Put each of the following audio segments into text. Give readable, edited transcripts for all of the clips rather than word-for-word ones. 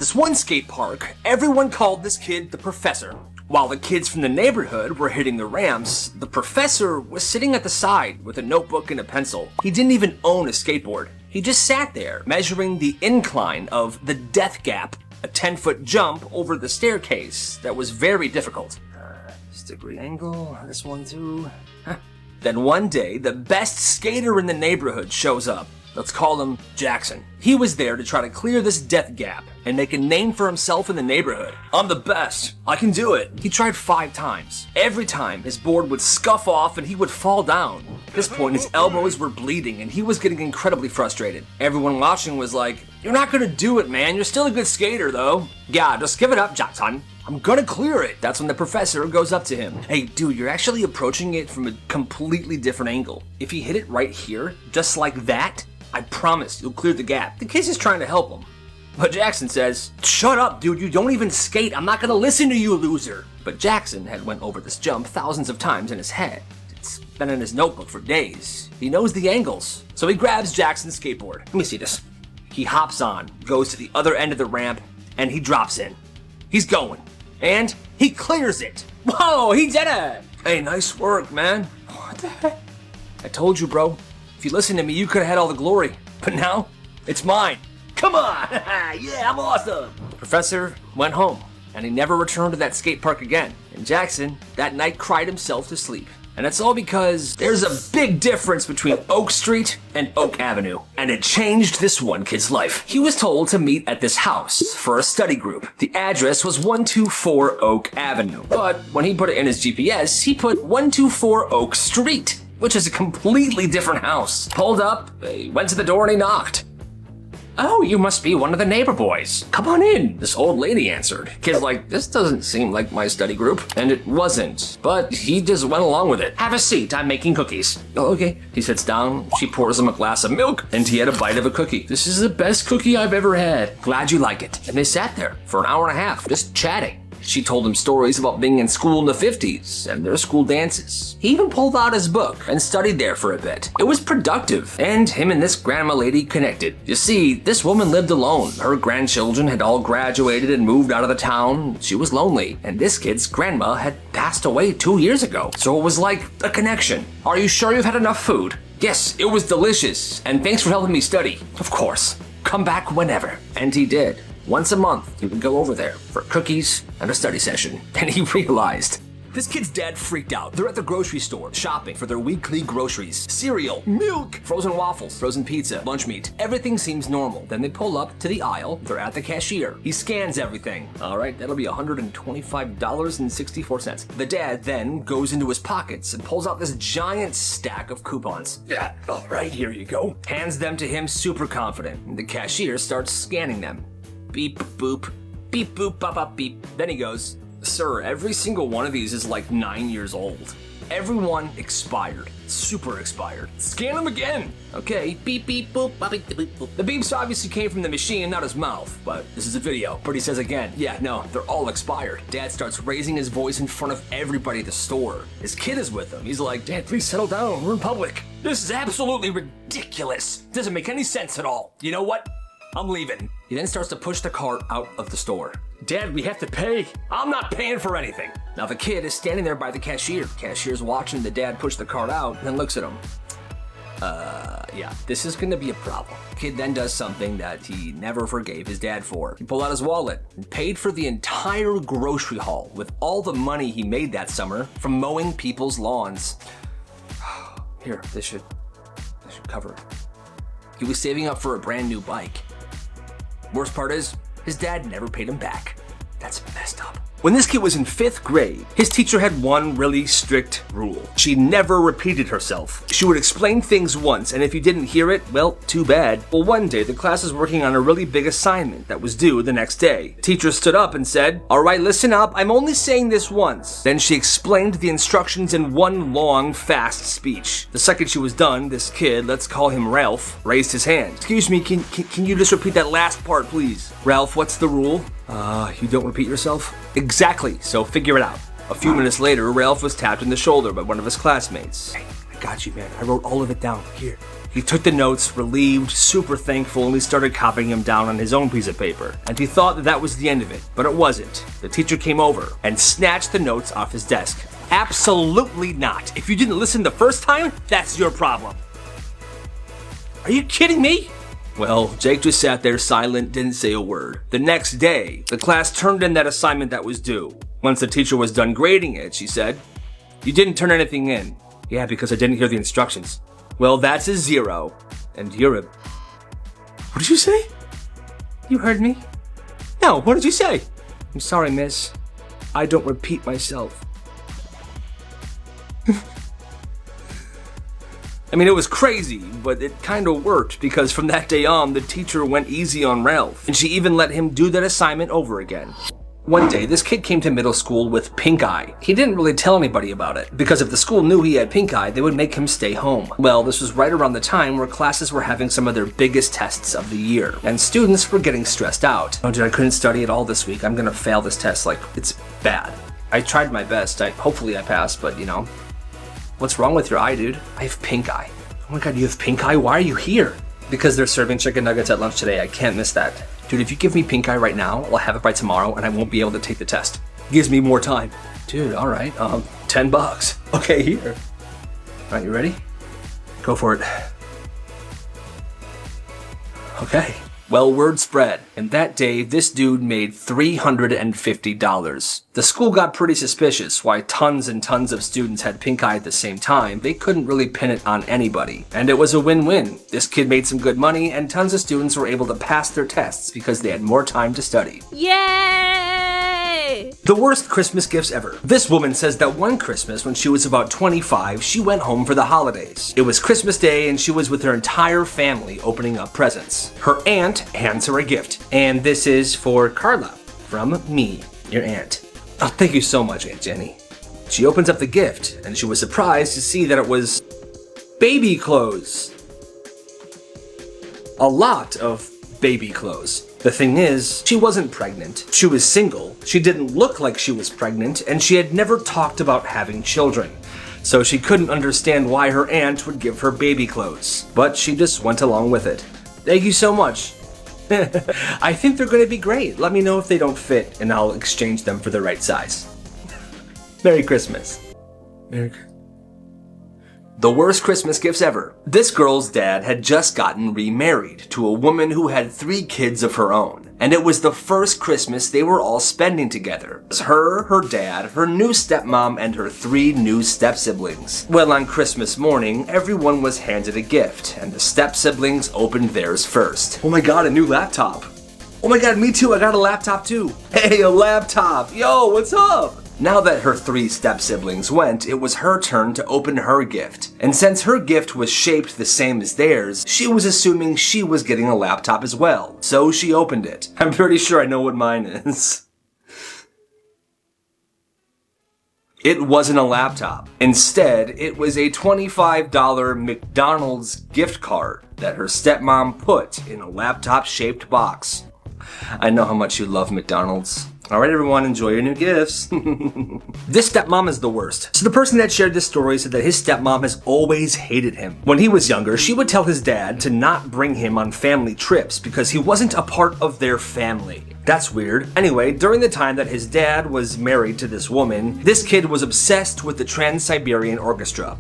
this one skate park, everyone called this kid the Professor. While the kids from the neighborhood were hitting the ramps, the Professor was sitting at the side with a notebook and a pencil. He didn't even own a skateboard. He just sat there, measuring the incline of the Death Gap, a 10-foot jump over the staircase that was very difficult. Degree angle, this one too. Then one day, the best skater in the neighborhood shows up. Let's call him Jackson. He was there to try to clear this death gap and make a name for himself in the neighborhood. I'm the best. I can do it. He tried 5 times. Every time, his board would scuff off and he would fall down. At this point, his elbows were bleeding and he was getting incredibly frustrated. Everyone watching was like, "You're not gonna do it, man. You're still a good skater, though. Yeah, just give it up, Jackson. I'm gonna clear it." That's when the Professor goes up to him. "Hey, dude, you're actually approaching it from a completely different angle. If you hit it right here, just like that, I promise you'll clear the gap." The kid's just trying to help him. But Jackson says, "Shut up, dude, you don't even skate. I'm not gonna listen to you, loser." But Jackson had went over this jump thousands of times in his head. It's been in his notebook for days. He knows the angles. So he grabs Jackson's skateboard. Let me see this. He hops on, goes to the other end of the ramp, and he drops in. He's going. And he clears it. Whoa, he did it! Hey, nice work, man. What the heck? I told you, bro. If you listened to me, you could have had all the glory. But now, it's mine. Come on! Yeah, I'm awesome! The Professor went home, and he never returned to that skate park again. And Jackson, that night, cried himself to sleep. And it's all because there's a big difference between Oak Street and Oak Avenue. And it changed this one kid's life. He was told to meet at this house for a study group. The address was 124 Oak Avenue. But when he put it in his GPS, he put 124 Oak Street, which is a completely different house. Pulled up, he went to the door and he knocked. "Oh, you must be one of the neighbor boys. Come on in," this old lady answered. Kid's like, "This doesn't seem like my study group." And it wasn't, but he just went along with it. "Have a seat, I'm making cookies." "Oh, okay." He sits down, she pours him a glass of milk, and he had a bite of a cookie. "This is the best cookie I've ever had. Glad you like it." And they sat there for an hour and a half, just chatting. She told him stories about being in school in the 50s and their school dances. He even pulled out his book and studied there for a bit. It was productive, and him and this grandma lady connected. You see, this woman lived alone. Her grandchildren had all graduated and moved out of the town. She was lonely, and this kid's grandma had passed away 2 years ago. So it was like a connection. "Are you sure you've had enough food?" "Yes, it was delicious, and thanks for helping me study." "Of course. Come back whenever." And he did. Once a month, he would go over there for cookies and a study session. And he realized, this kid's dad freaked out. They're at the grocery store, shopping for their weekly groceries. Cereal, milk, frozen waffles, frozen pizza, lunch meat. Everything seems normal. Then they pull up to the aisle. They're at the cashier. He scans everything. All right, that'll be $125.64. The dad then goes into his pockets and pulls out this giant stack of coupons. "Yeah, all right, here you go." Hands them to him super confident. And the cashier starts scanning them. Beep, boop, beep, boop, bop, bop, beep. Then he goes, "Sir, every single one of these is like 9 years old. Everyone expired. Super expired. Scan them again." "Okay, beep, beep, boop, bop, beep, beep, boop." The beeps obviously came from the machine, not his mouth. But this is a video. But he says again, "Yeah, no, they're all expired." Dad starts raising his voice in front of everybody at the store. His kid is with him. He's like, "Dad, please settle down. We're in public. This is absolutely ridiculous. Doesn't make any sense at all. You know what? I'm leaving." He then starts to push the cart out of the store. "Dad, we have to pay." "I'm not paying for anything." Now the kid is standing there by the cashier. The cashier's watching the dad push the cart out and then looks at him. Yeah, this is gonna be a problem." The kid then does something that he never forgave his dad for. He pulled out his wallet and paid for the entire grocery haul with all the money he made that summer from mowing people's lawns. Here, this should cover it. He was saving up for a brand new bike. Worst part is, his dad never paid him back. That's messed up. When this kid was in 5th grade, his teacher had one really strict rule. She never repeated herself. She would explain things once, and if you didn't hear it, well, too bad. Well, one day, the class was working on a really big assignment that was due the next day. The teacher stood up and said, "All right, listen up. I'm only saying this once." Then she explained the instructions in one long, fast speech. The second she was done, this kid, let's call him Ralph, raised his hand. "Excuse me, can you just repeat that last part, please?" "Ralph, what's the rule?" You don't repeat yourself?" "Exactly, so figure it out." A few minutes later, Ralph was tapped in the shoulder by one of his classmates. "Hey, I got you, man. I wrote all of it down. Here, He took the notes, relieved, super thankful, and he started copying them down on his own piece of paper. And he thought that that was the end of it, but it wasn't. The teacher came over and snatched the notes off his desk. Absolutely not. If you didn't listen the first time, that's your problem. Are you kidding me? Well, Jake just sat there silent, didn't say a word. The next day, the class turned in that assignment that was due. Once the teacher was done grading it, she said, "You didn't turn anything in." "Yeah, because I didn't hear the instructions." "Well, that's a 0. And you're a..." "What did you say?" "You heard me." "No, what did you say?" "I'm sorry, miss. I don't repeat myself." I mean, it was crazy, but it kinda worked because from that day on, the teacher went easy on Ralph, and she even let him do that assignment over again. One day, this kid came to middle school with pink eye. He didn't really tell anybody about it, because if the school knew he had pink eye, they would make him stay home. Well, this was right around the time where classes were having some of their biggest tests of the year, and students were getting stressed out. "Oh, dude, I couldn't study at all this week. I'm gonna fail this test. Like, it's bad. I tried my best. Hopefully I passed, but you know. What's wrong with your eye, dude?" "I have pink eye." "Oh my god, you have pink eye? Why are you here?" "Because they're serving chicken nuggets at lunch today. I can't miss that." "Dude, if you give me pink eye right now, I'll have it by tomorrow and I won't be able to take the test." "Gives me more time." "Dude, alright, $10. Okay, here." "Alright, you ready? Go for it." Okay. Well, word spread, and that day, this dude made $350. The school got pretty suspicious why tons and tons of students had pink eye at the same time. They couldn't really pin it on anybody. And it was a win-win. This kid made some good money, and tons of students were able to pass their tests because they had more time to study. Yay! The worst Christmas gifts ever. This woman says that one Christmas, when she was about 25, she went home for the holidays. It was Christmas Day, and she was with her entire family opening up presents. Her aunt hands her a gift, and this is for Carla, from me, your aunt. "Oh, thank you so much, Aunt Jenny." She opens up the gift, and she was surprised to see that it was baby clothes. A lot of baby clothes. The thing is, she wasn't pregnant. She was single. She didn't look like she was pregnant, and she had never talked about having children. So she couldn't understand why her aunt would give her baby clothes. But she just went along with it. "Thank you so much." "I think they're going to be great. Let me know if they don't fit, and I'll exchange them for the right size." Merry Christmas. The worst Christmas gifts ever. This girl's dad had just gotten remarried to a woman who had 3 kids of her own. And it was the first Christmas they were all spending together. It was her dad, her new stepmom, and her 3 new step-siblings. Well, on Christmas morning, everyone was handed a gift, and the step-siblings opened theirs first. "Oh my god, a new laptop." "Oh my god, me too, I got a laptop too." "Hey, a laptop. Yo, what's up?" Now that her 3 step-siblings went, it was her turn to open her gift. And since her gift was shaped the same as theirs, she was assuming she was getting a laptop as well. So she opened it. I'm pretty sure I know what mine is. It wasn't a laptop. Instead, it was a $25 McDonald's gift card that her stepmom put in a laptop-shaped box. I know how much you love McDonald's. Alright everyone, enjoy your new gifts. This stepmom is the worst. So the person that shared this story said that his stepmom has always hated him. When he was younger, she would tell his dad to not bring him on family trips because he wasn't a part of their family. That's weird. Anyway, during the time that his dad was married to this woman, this kid was obsessed with the Trans-Siberian Orchestra.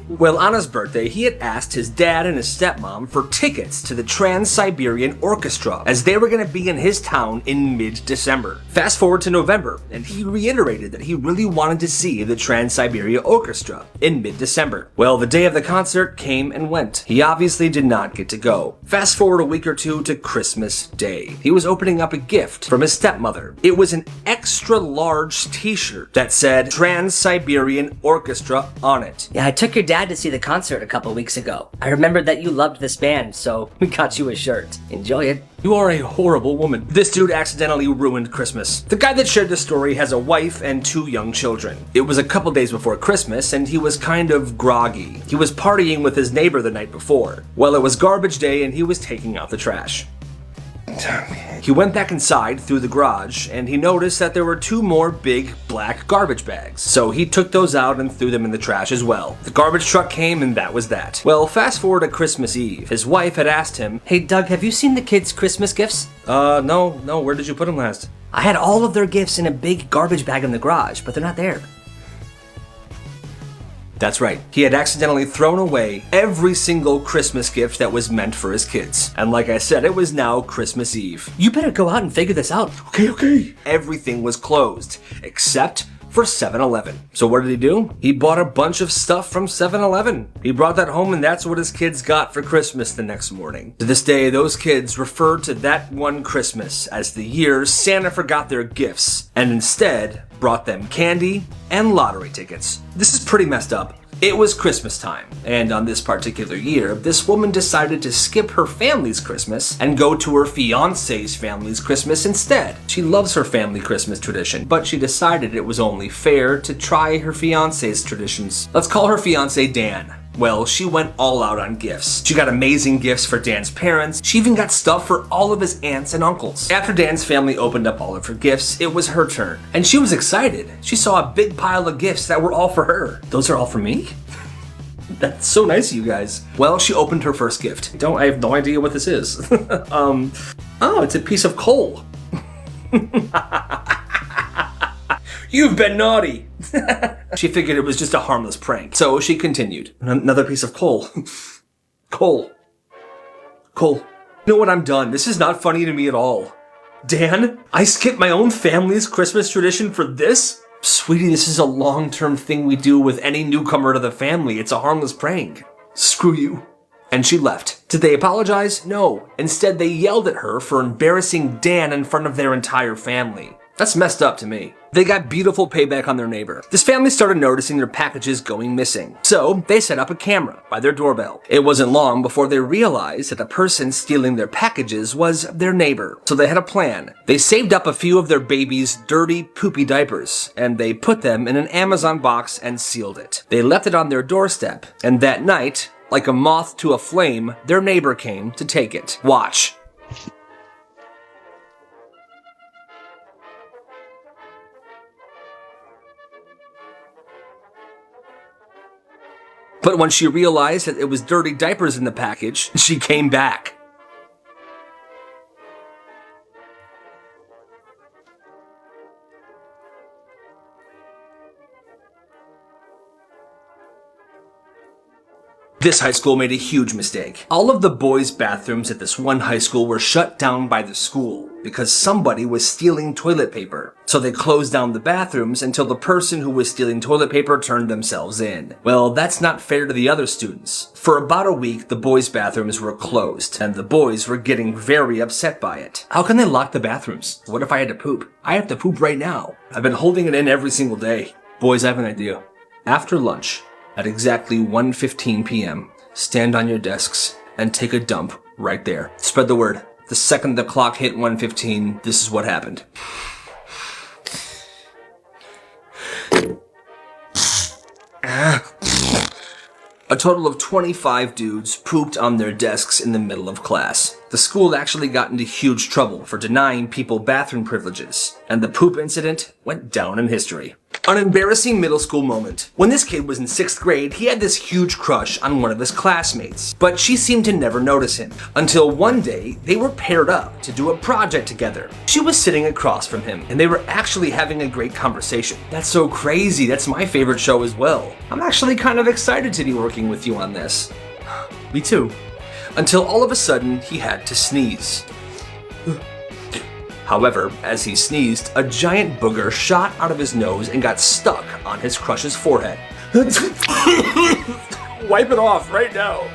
Well, on his birthday, he had asked his dad and his stepmom for tickets to the Trans-Siberian Orchestra, as they were going to be in his town in mid-December. Fast forward to November, and he reiterated that he really wanted to see the Trans-Siberian Orchestra in mid-December. Well, the day of the concert came and went. He obviously did not get to go. Fast forward a week or two to Christmas Day. He was opening up a gift from his stepmother. It was an extra large t-shirt that said Trans-Siberian Orchestra on it. "Yeah, I took your dad to see the concert a couple weeks ago. I remembered that you loved this band, so we got you a shirt. Enjoy it." You are a horrible woman. This dude accidentally ruined Christmas. The guy that shared this story has a wife and 2 young children. It was a couple days before Christmas, and he was kind of groggy. He was partying with his neighbor the night before. Well, it was garbage day, and he was taking out the trash. He went back inside through the garage, and he noticed that there were 2 more big black garbage bags. So he took those out and threw them in the trash as well. The garbage truck came, and that was that. Well, fast forward to Christmas Eve. His wife had asked him, Hey Doug, have you seen the kids' Christmas gifts? No, where did you put them last? I had all of their gifts in a big garbage bag in the garage, but they're not there. That's right. He had accidentally thrown away every single Christmas gift that was meant for his kids. And like I said, it was now Christmas Eve. You better go out and figure this out. Okay. Everything was closed, except for 7-Eleven. So what did he do? He bought a bunch of stuff from 7-Eleven. He brought that home, and that's what his kids got for Christmas the next morning. To this day, those kids refer to that one Christmas as the year Santa forgot their gifts and instead brought them candy and lottery tickets. This is pretty messed up. It was Christmas time, and on this particular year, this woman decided to skip her family's Christmas and go to her fiance's family's Christmas instead. She loves her family Christmas tradition, but she decided it was only fair to try her fiance's traditions. Let's call her fiance Dan. Well, she went all out on gifts. She got amazing gifts for Dan's parents. She even got stuff for all of his aunts and uncles. After Dan's family opened up all of her gifts, it was her turn. And she was excited. She saw a big pile of gifts that were all for her. Those are all for me? That's so nice of you guys. Well, she opened her first gift. I have no idea what this is. Oh, it's a piece of coal. You've been naughty. She figured it was just a harmless prank, so she continued. Another piece of coal. Coal. You know what? I'm done. This is not funny to me at all. Dan, I skipped my own family's Christmas tradition for this? Sweetie, this is a long-term thing we do with any newcomer to the family. It's a harmless prank. Screw you. And she left. Did they apologize? No. Instead, they yelled at her for embarrassing Dan in front of their entire family. That's messed up to me. They got beautiful payback on their neighbor. This family started noticing their packages going missing. So they set up a camera by their doorbell. It wasn't long before they realized that the person stealing their packages was their neighbor. So they had a plan. They saved up a few of their baby's dirty, poopy diapers, and they put them in an Amazon box and sealed it. They left it on their doorstep, and that night, like a moth to a flame, their neighbor came to take it. Watch. But when she realized that it was dirty diapers in the package, she came back. This high school made a huge mistake. All of the boys' bathrooms at this one high school were shut down by the school because somebody was stealing toilet paper. So they closed down the bathrooms until the person who was stealing toilet paper turned themselves in. Well, that's not fair to the other students. For about a week, the boys' bathrooms were closed, and the boys were getting very upset by it. How can they lock the bathrooms? What if I had to poop? I have to poop right now. I've been holding it in every single day. Boys, I have an idea. After lunch, at exactly 1:15 p.m., stand on your desks and take a dump right there. Spread the word. The second the clock hit 1:15, this is what happened. A total of 25 dudes pooped on their desks in the middle of class. The school actually got into huge trouble for denying people bathroom privileges, and the poop incident went down in history. An embarrassing middle school moment. When this kid was in 6th grade, he had this huge crush on one of his classmates, but she seemed to never notice him, until one day they were paired up to do a project together. She was sitting across from him, and they were actually having a great conversation. That's so crazy, that's my favorite show as well. I'm actually kind of excited to be working with you on this. Me too. Until all of a sudden, he had to sneeze. However, as he sneezed, a giant booger shot out of his nose and got stuck on his crush's forehead. Wipe it off right now.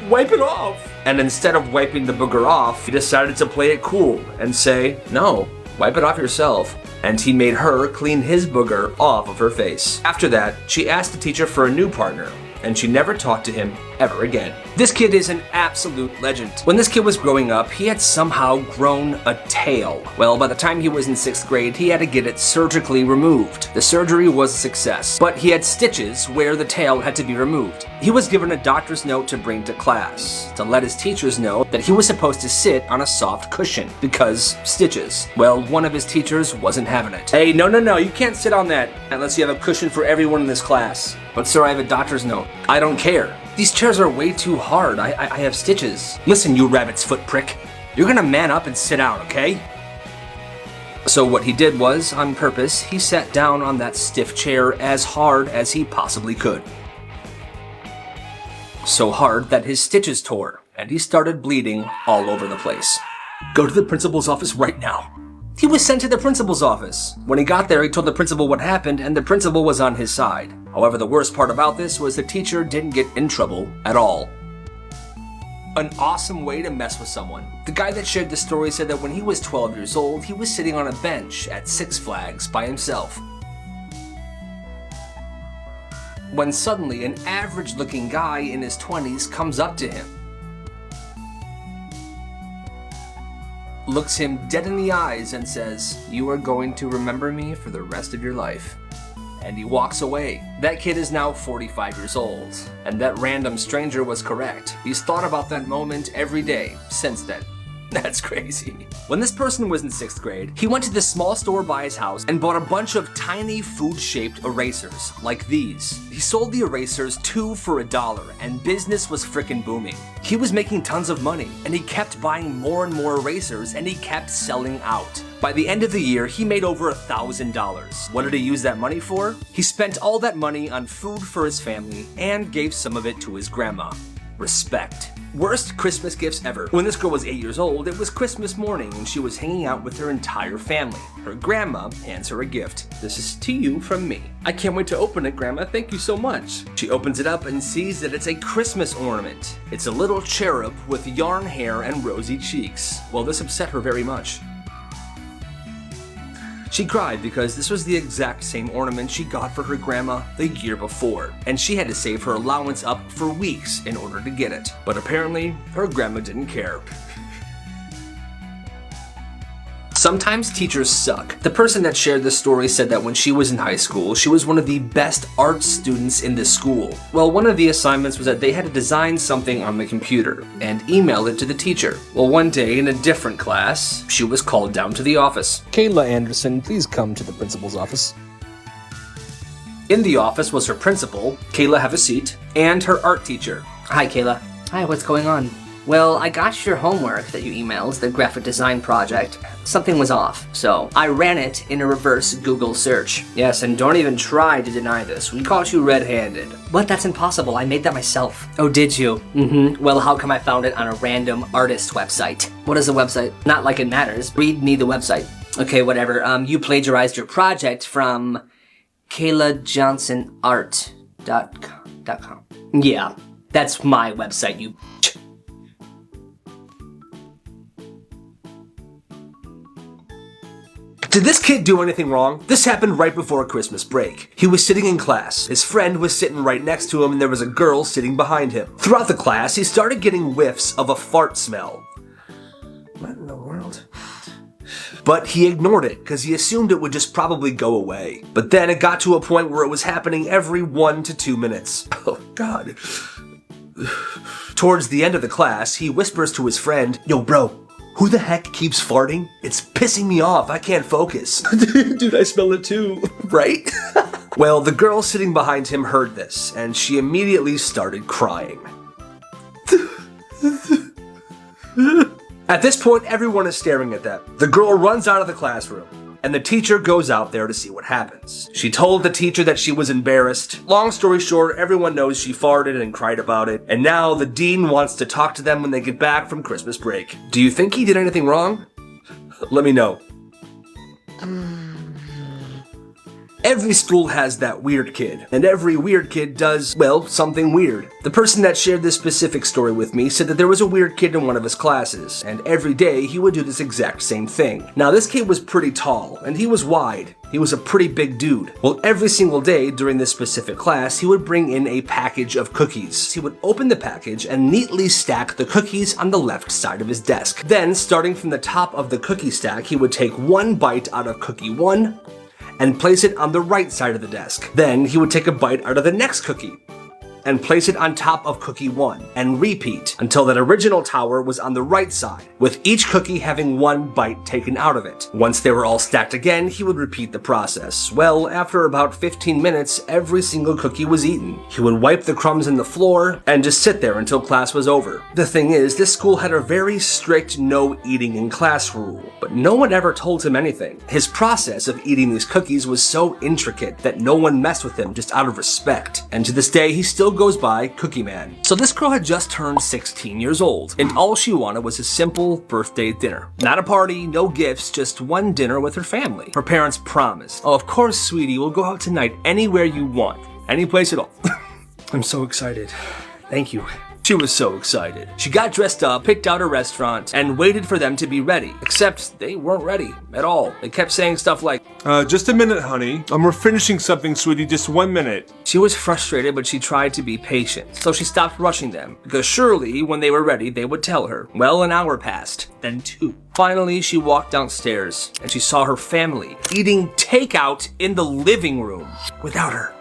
Wipe it off. And instead of wiping the booger off, he decided to play it cool and say, no, wipe it off yourself. And he made her clean his booger off of her face. After that, she asked the teacher for a new partner, and she never talked to him ever again. This kid is an absolute legend. When this kid was growing up, he had somehow grown a tail. Well, by the time he was in 6th grade, he had to get it surgically removed. The surgery was a success, but he had stitches where the tail had to be removed. He was given a doctor's note to bring to class, to let his teachers know that he was supposed to sit on a soft cushion, because stitches. Well, one of his teachers wasn't having it. Hey, no, you can't sit on that unless you have a cushion for everyone in this class. But sir, I have a doctor's note. I don't care. These chairs are way too hard. I have stitches. Listen, you rabbit's foot prick. You're gonna man up and sit down, okay? So what he did was, on purpose, he sat down on that stiff chair as hard as he possibly could. So hard that his stitches tore, and he started bleeding all over the place. Go to the principal's office right now. He was sent to the principal's office. When he got there, he told the principal what happened, and the principal was on his side. However, the worst part about this was the teacher didn't get in trouble at all. An awesome way to mess with someone. The guy that shared the story said that when he was 12 years old, he was sitting on a bench at Six Flags by himself, when suddenly an average-looking guy in his 20s comes up to him, looks him dead in the eyes and says, "You are going to remember me for the rest of your life." And he walks away. That kid is now 45 years old, and that random stranger was correct. He's thought about that moment every day since then. That's crazy. When this person was in 6th grade, he went to this small store by his house and bought a bunch of tiny food-shaped erasers, like these. He sold the erasers 2 for $1, and business was frickin' booming. He was making tons of money, and he kept buying more and more erasers, and he kept selling out. By the end of the year, he made over $1,000. What did he use that money for? He spent all that money on food for his family, and gave some of it to his grandma. Respect. Worst Christmas gifts ever. When this girl was 8 years old, it was Christmas morning and she was hanging out with her entire family. Her grandma hands her a gift. "This is to you from me." "I can't wait to open it, Grandma. Thank you so much." She opens it up and sees that it's a Christmas ornament. It's a little cherub with yarn hair and rosy cheeks. Well, this upset her very much. She cried because this was the exact same ornament she got for her grandma the year before, and she had to save her allowance up for weeks in order to get it. But apparently, her grandma didn't care. Sometimes teachers suck. The person that shared this story said that when she was in high school, she was one of the best art students in the school. Well, one of the assignments was that they had to design something on the computer and email it to the teacher. Well, one day in a different class, she was called down to the office. "Kayla Anderson, please come to the principal's office." In the office was her principal, Kayla, have a seat, and her art teacher. Hi, Kayla. Hi, what's going on? Well, I got your homework that you emailed, the graphic design project. Something was off, so I ran it in a reverse Google search. Yes, and don't even try to deny this. We caught you red-handed. What? That's impossible. I made that myself. Oh, did you? Mm-hmm. Well, how come I found it on a random artist website? What is the website? Not like it matters. Read me the website. Okay, whatever. You plagiarized your project from KaylaJohnsonArt.com. Yeah, that's my website, you... Did this kid do anything wrong? This happened right before Christmas break. He was sitting in class. His friend was sitting right next to him and there was a girl sitting behind him. Throughout the class, he started getting whiffs of a fart smell. What in the world? But he ignored it because he assumed it would just probably go away. But then it got to a point where it was happening every 1 to 2 minutes. Oh, God. Towards the end of the class, he whispers to his friend, "Yo, bro, who the heck keeps farting? It's pissing me off. I can't focus." "Dude, I smell it too." Right? Well, the girl sitting behind him heard this, and she immediately started crying. At this point, everyone is staring at them. The girl runs out of the classroom, and the teacher goes out there to see what happens. She told the teacher that she was embarrassed. Long story short, everyone knows she farted and cried about it, and now the dean wants to talk to them when they get back from Christmas break. Do you think he did anything wrong? Let me know. Every school has that weird kid, and every weird kid does, well, something weird. The person that shared this specific story with me said that there was a weird kid in one of his classes, and every day he would do this exact same thing. Now, this kid was pretty tall, and he was wide. He was a pretty big dude. Well, every single day during this specific class, he would bring in a package of cookies. He would open the package and neatly stack the cookies on the left side of his desk. Then, starting from the top of the cookie stack, he would take one bite out of cookie 1, and place it on the right side of the desk. Then he would take a bite out of the next cookie and place it on top of cookie 1, and repeat until that original tower was on the right side, with each cookie having one bite taken out of it. Once they were all stacked again, he would repeat the process. Well, after about 15 minutes, every single cookie was eaten. He would wipe the crumbs in the floor and just sit there until class was over. The thing is, this school had a very strict no eating in class rule, but no one ever told him anything. His process of eating these cookies was so intricate that no one messed with him just out of respect. And to this day, he still goes by Cookie Man. So this girl had just turned 16 years old, and all she wanted was a simple birthday dinner. Not a party, no gifts, just one dinner with her family. Her parents promised, "Oh, of course, sweetie, we'll go out tonight anywhere you want. Any place at all." I'm so excited. Thank you. She was so excited. She got dressed up, picked out a restaurant, and waited for them to be ready. Except they weren't ready at all. They kept saying stuff like, Just a minute, honey. We're finishing something, sweetie. Just 1 minute. She was frustrated, but she tried to be patient. So she stopped rushing them, because surely when they were ready, they would tell her. Well, an hour passed, then 2. Finally, she walked downstairs, and she saw her family eating takeout in the living room without her.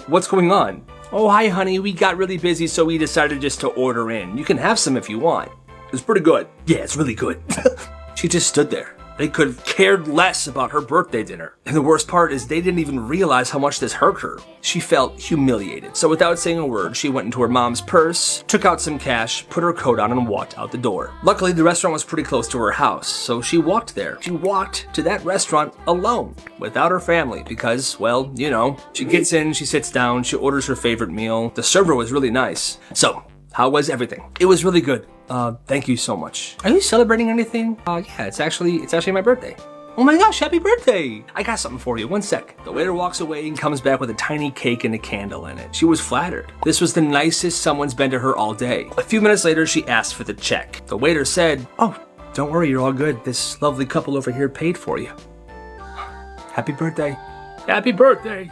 What's going on? "Oh, hi, honey. We got really busy, so we decided just to order in. You can have some if you want. It's pretty good." "Yeah, it's really good." She just stood there. They could have cared less about her birthday dinner. And the worst part is they didn't even realize how much this hurt her. She felt humiliated. So without saying a word, she went into her mom's purse, took out some cash, put her coat on, and walked out the door. Luckily, the restaurant was pretty close to her house, so she walked there. She walked to that restaurant alone, without her family, because, well, you know. She gets in, she sits down, she orders her favorite meal. The server was really nice. "So, how was everything?" "It was really good. Thank you so much." "Are you celebrating anything?" Yeah, it's actually my birthday." "Oh my gosh, happy birthday! I got something for you, 1 sec." The waiter walks away and comes back with a tiny cake and a candle in it. She was flattered. This was the nicest someone's been to her all day. A few minutes later, she asked for the check. The waiter said, "Oh, don't worry, you're all good. This lovely couple over here paid for you." "Happy birthday." "Happy birthday."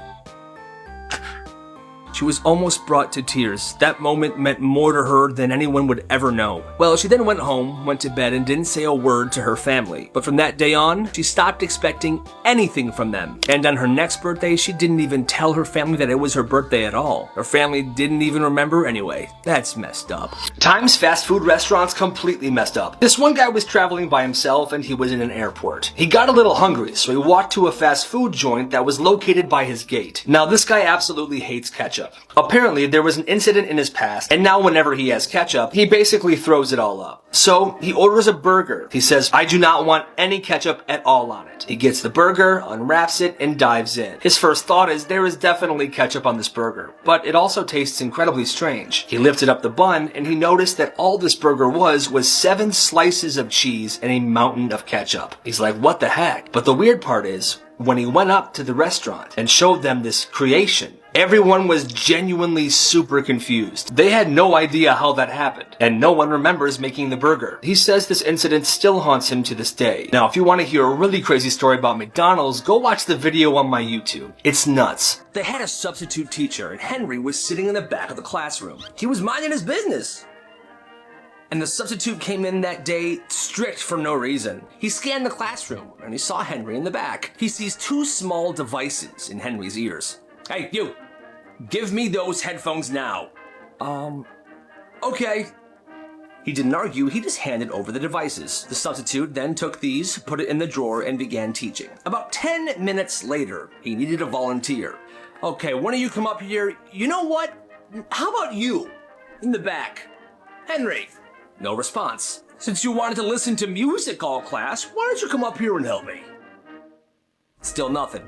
She was almost brought to tears. That moment meant more to her than anyone would ever know. Well, she then went home, went to bed, and didn't say a word to her family. But from that day on, she stopped expecting anything from them. And on her next birthday, she didn't even tell her family that it was her birthday at all. Her family didn't even remember anyway. That's messed up. Times fast food restaurants completely messed up. This one guy was traveling by himself and he was in an airport. He got a little hungry, so he walked to a fast food joint that was located by his gate. Now, this guy absolutely hates ketchup. Apparently, there was an incident in his past, and now whenever he has ketchup, he basically throws it all up. So, he orders a burger. He says, "I do not want any ketchup at all on it." He gets the burger, unwraps it, and dives in. His first thought is there is definitely ketchup on this burger, but it also tastes incredibly strange. He lifted up the bun, and he noticed that all this burger was 7 slices of cheese and a mountain of ketchup. He's like, what the heck? But the weird part is, when he went up to the restaurant and showed them this creation, everyone was genuinely super confused. They had no idea how that happened, and no one remembers making the burger. He says this incident still haunts him to this day. Now, if you want to hear a really crazy story about McDonald's, go watch the video on my YouTube. It's nuts. They had a substitute teacher, and Henry was sitting in the back of the classroom. He was minding his business. And the substitute came in that day strict for no reason. He scanned the classroom, and he saw Henry in the back. He sees 2 small devices in Henry's ears. "Hey, you! Give me those headphones now." Okay. He didn't argue, he just handed over the devices. The substitute then took these, put it in the drawer, and began teaching. About 10 minutes later, he needed a volunteer. "Okay, one of you come up here. You know what? How about you? In the back. Henry." No response. "Since you wanted to listen to music all class, why don't you come up here and help me?" Still nothing.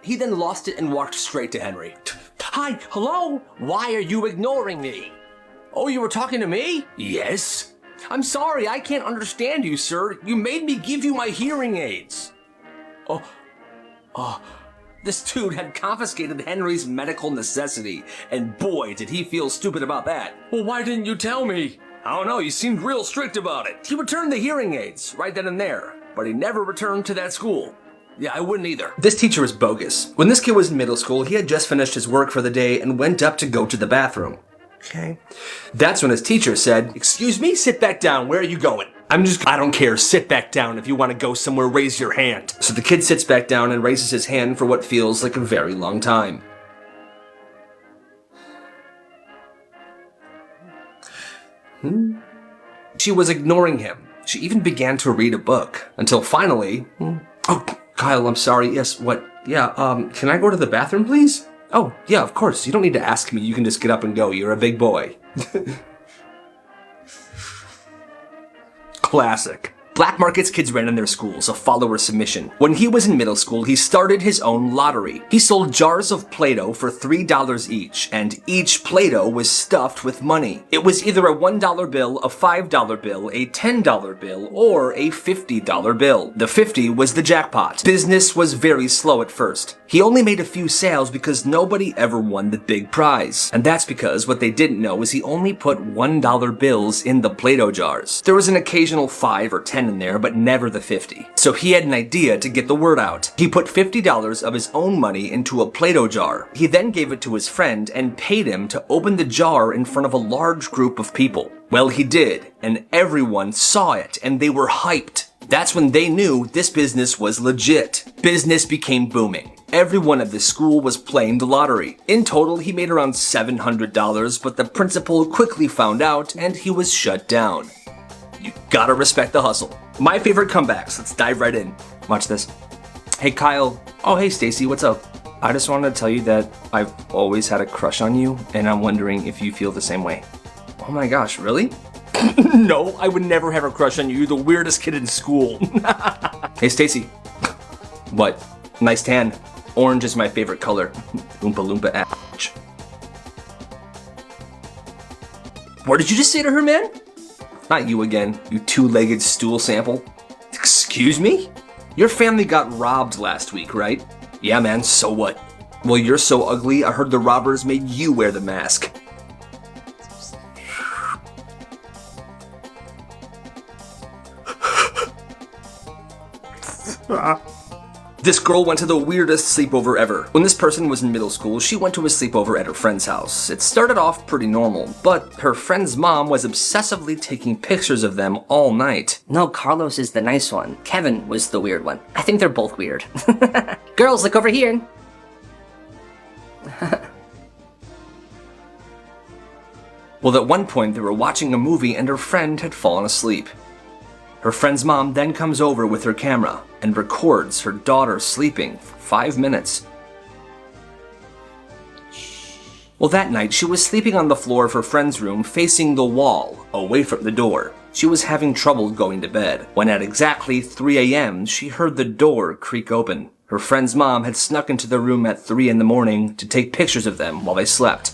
He then lost it and walked straight to Henry. "Hi, hello? Why are you ignoring me?" "Oh, you were talking to me?" "Yes." "I'm sorry, I can't understand you, sir. You made me give you my hearing aids." This dude had confiscated Henry's medical necessity, and boy, did he feel stupid about that. Well, why didn't you tell me? I don't know, you seemed real strict about it. He returned the hearing aids right then and there, but he never returned to that school. Yeah, I wouldn't either. This teacher was bogus. When this kid was in middle school, he had just finished his work for the day and went up to go to the bathroom. Okay. That's when his teacher said, "Excuse me, sit back down, where are you going?" I don't care, sit back down. If you want to go somewhere, raise your hand. So the kid sits back down and raises his hand for what feels like a very long time. She was ignoring him. She even began to read a book. Until finally... Oh, Kyle, I'm sorry. Yes, what? Yeah, can I go to the bathroom, please? Oh, yeah, of course. You don't need to ask me. You can just get up and go. You're a big boy. Classic. Black markets kids ran in their schools, a follower submission. When he was in middle school, he started his own lottery. He sold jars of Play-Doh for $3 each, and each Play-Doh was stuffed with money. It was either a $1 bill, a $5 bill, a $10 bill, or a $50 bill. The 50 was the jackpot. Business was very slow at first. He only made a few sales because nobody ever won the big prize. And that's because what they didn't know is he only put $1 bills in the Play-Doh jars. There was an occasional 5 or 10 in there, but never the 50. So he had an idea to get the word out. He put $50 of his own money into a Play-Doh jar. He then gave it to his friend and paid him to open the jar in front of a large group of people. Well, he did, and everyone saw it, and they were hyped. That's when they knew this business was legit. Business became booming. Everyone at the school was playing the lottery. In total, he made around $700, but the principal quickly found out and he was shut down. You gotta respect the hustle. My favorite comebacks, let's dive right in. Watch this. Hey Kyle. Oh hey Stacy, what's up? I just wanted to tell you that I've always had a crush on you, and I'm wondering if you feel the same way. Oh my gosh, really? No, I would never have a crush on you. You're the weirdest kid in school. Hey Stacy. What? Nice tan. Orange is my favorite color. Oompa Loompa ash. What did you just say to her, man? Not you again, you two-legged stool sample. Excuse me? Your family got robbed last week, right? Yeah, man, so what? Well, you're so ugly, I heard the robbers made you wear the mask. This girl went to the weirdest sleepover ever. When this person was in middle school, she went to a sleepover at her friend's house. It started off pretty normal, but her friend's mom was obsessively taking pictures of them all night. No, Carlos is the nice one. Kevin was the weird one. I think they're both weird. Girls, look over here. Well, at one point, they were watching a movie and her friend had fallen asleep. Her friend's mom then comes over with her camera and records her daughter sleeping for 5 minutes. Well, that night, she was sleeping on the floor of her friend's room facing the wall, away from the door. She was having trouble going to bed, when at exactly 3 a.m., she heard the door creak open. Her friend's mom had snuck into the room at 3 in the morning to take pictures of them while they slept.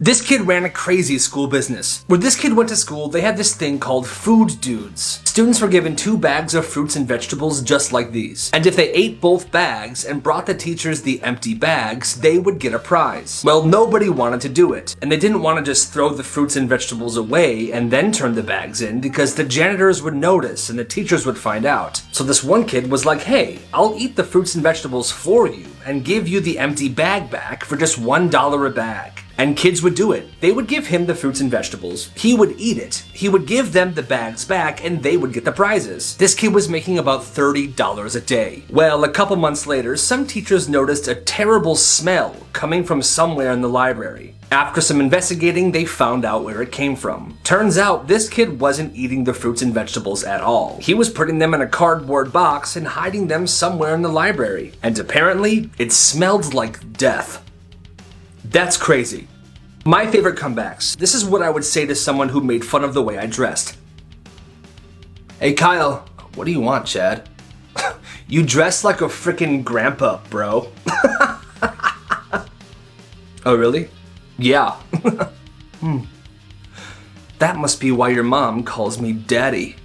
This kid ran a crazy school business. When this kid went to school, they had this thing called food dudes. Students were given 2 bags of fruits and vegetables just like these. And if they ate both bags and brought the teachers the empty bags, they would get a prize. Well, nobody wanted to do it. And they didn't want to just throw the fruits and vegetables away and then turn the bags in because the janitors would notice and the teachers would find out. So this one kid was like, hey, I'll eat the fruits and vegetables for you and give you the empty bag back for just $1 a bag. And kids would do it. They would give him the fruits and vegetables. He would eat it. He would give them the bags back and they would get the prizes. This kid was making about $30 a day. Well, a couple months later, some teachers noticed a terrible smell coming from somewhere in the library. After some investigating, they found out where it came from. Turns out, this kid wasn't eating the fruits and vegetables at all. He was putting them in a cardboard box and hiding them somewhere in the library. And apparently, it smelled like death. That's crazy. My favorite comebacks. This is what I would say to someone who made fun of the way I dressed. Hey Kyle, what do you want, Chad? You dress like a frickin' grandpa, bro. Oh really? Yeah. That must be why your mom calls me Daddy.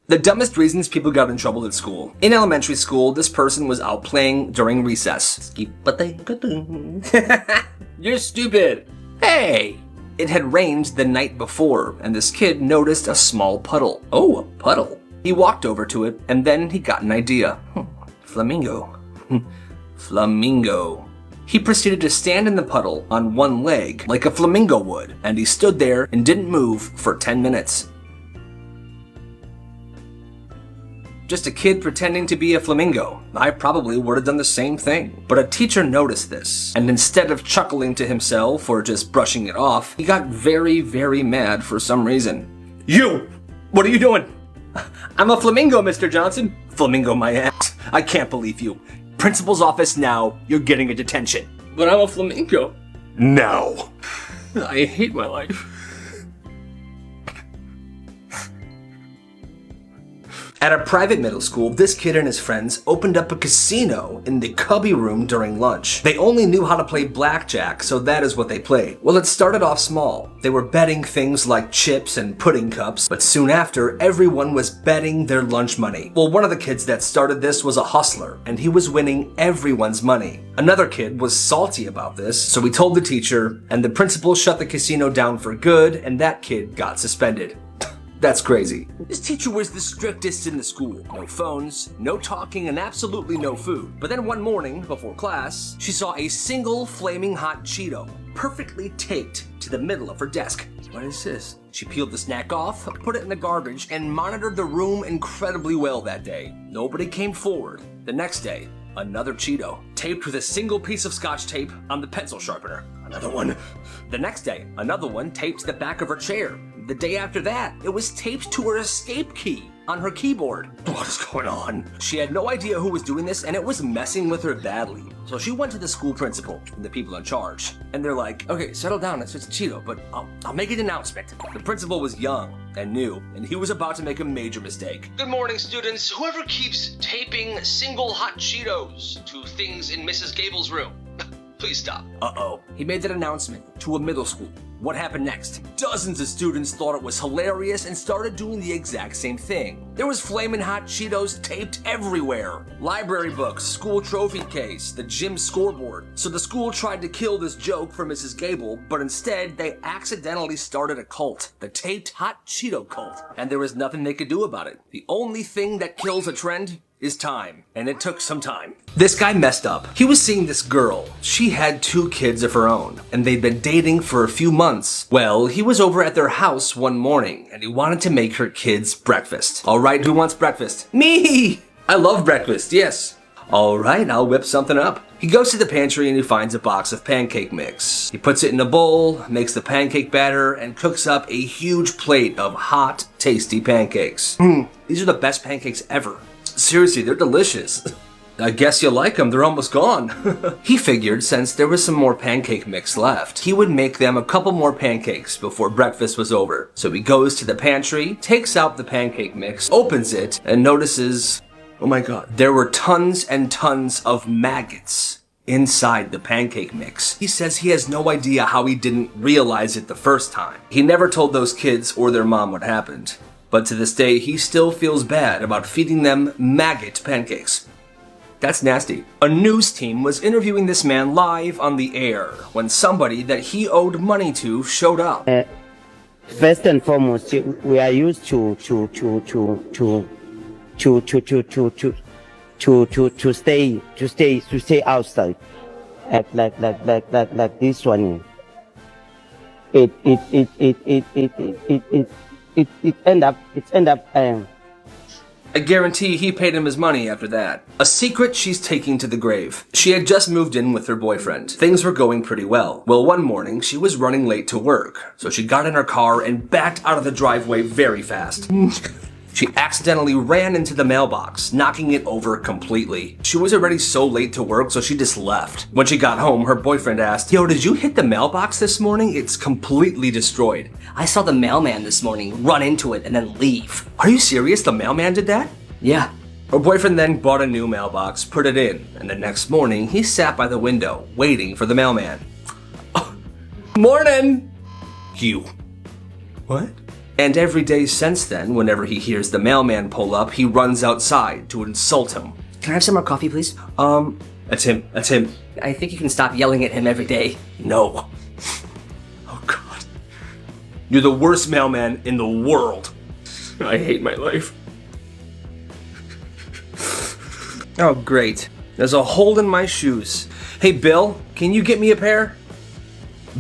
The dumbest reasons people got in trouble at school. In elementary school, this person was out playing during recess. You're stupid. Hey! It had rained the night before, and this kid noticed a small puddle. Oh, a puddle. He walked over to it, and then he got an idea. Flamingo. Flamingo. He proceeded to stand in the puddle on one leg, like a flamingo would, and he stood there and didn't move for 10 minutes. Just a kid pretending to be a flamingo. I probably would have done the same thing. But a teacher noticed this, and instead of chuckling to himself or just brushing it off, he got very, very mad for some reason. You! What are you doing? I'm a flamingo, Mr. Johnson. Flamingo my ass. I can't believe you. Principal's office now. You're getting a detention. But I'm a flamingo. No. I hate my life. At a private middle school, this kid and his friends opened up a casino in the cubby room during lunch. They only knew how to play blackjack, so that is what they played. Well, it started off small. They were betting things like chips and pudding cups, but soon after, everyone was betting their lunch money. Well, one of the kids that started this was a hustler, and he was winning everyone's money. Another kid was salty about this, so he told the teacher, and the principal shut the casino down for good, and that kid got suspended. That's crazy. This teacher was the strictest in the school. No phones, no talking, and absolutely no food. But then one morning, before class, she saw a single flaming hot Cheeto perfectly taped to the middle of her desk. What is this? She peeled the snack off, put it in the garbage, and monitored the room incredibly well that day. Nobody came forward. The next day, another Cheeto, taped with a single piece of Scotch tape on the pencil sharpener. Another one. The next day, another one taped to the back of her chair. The day after that, it was taped to her escape key on her keyboard. What is going on? She had no idea who was doing this, and it was messing with her badly. So she went to the school principal and the people in charge, and they're like, okay, settle down, it's just a Cheeto, but I'll make an announcement. The principal was young and new, and he was about to make a major mistake. Good morning, students. Whoever keeps taping single hot Cheetos to things in Mrs. Gable's room, please stop. Uh-oh. He made that announcement to a middle school. What happened next? Dozens of students thought it was hilarious and started doing the exact same thing. There was flamin' hot Cheetos taped everywhere. Library books, school trophy case, the gym scoreboard. So the school tried to kill this joke for Mrs. Gable, but instead they accidentally started a cult. The taped hot Cheeto cult. And there was nothing they could do about it. The only thing that kills a trend is time, and it took some time. This guy messed up. He was seeing this girl. She had 2 kids of her own, and they'd been dating for a few months. Well, he was over at their house one morning, and he wanted to make her kids breakfast. All right, who wants breakfast? Me! I love breakfast, yes. All right, I'll whip something up. He goes to the pantry and he finds a box of pancake mix. He puts it in a bowl, makes the pancake batter, and cooks up a huge plate of hot, tasty pancakes. These are the best pancakes ever. Seriously, they're delicious. I guess you like them, they're almost gone. He figured since there was some more pancake mix left, he would make them a couple more pancakes before breakfast was over. So he goes to the pantry, takes out the pancake mix, opens it, and notices, oh my god, there were tons and tons of maggots inside the pancake mix. He says he has no idea how he didn't realize it the first time. He never told those kids or their mom what happened. But to this day, he still feels bad about feeding them maggot pancakes. That's nasty. A news team was interviewing this man live on the air when somebody that he owed money to showed up. First and foremost, we are used to stay outside, like this one. It end up. I guarantee he paid him his money after that. A secret she's taking to the grave. She had just moved in with her boyfriend. Things were going pretty well. Well, one morning, she was running late to work, so she got in her car and backed out of the driveway very fast. She accidentally ran into the mailbox, knocking it over completely. She was already so late to work, so she just left. When she got home, her boyfriend asked, "Yo, did you hit the mailbox this morning? It's completely destroyed." I saw the mailman this morning run into it and then leave. Are you serious? The mailman did that? Yeah. Her boyfriend then bought a new mailbox, put it in, and the next morning, he sat by the window, waiting for the mailman. Morning! You. What? And every day since then, whenever he hears the mailman pull up, he runs outside to insult him. Can I have some more coffee, please? That's him. I think you can stop yelling at him every day. No. Oh, God. You're the worst mailman in the world. I hate my life. Oh, great. There's a hole in my shoes. Hey, Bill, can you get me a pair?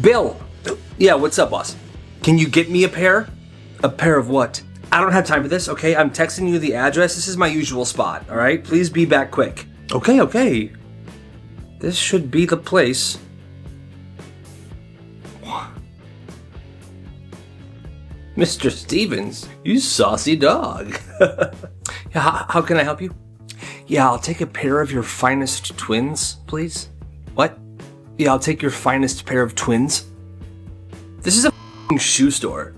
Bill! Yeah, what's up, boss? Can you get me a pair? A pair of what? I don't have time for this, okay? I'm texting you the address. This is my usual spot, all right? Please be back quick. Okay. This should be the place. Mr. Stevens, you saucy dog. Yeah, how can I help you? Yeah, I'll take a pair of your finest twins, please. What? Yeah, I'll take your finest pair of twins. This is a shoe store.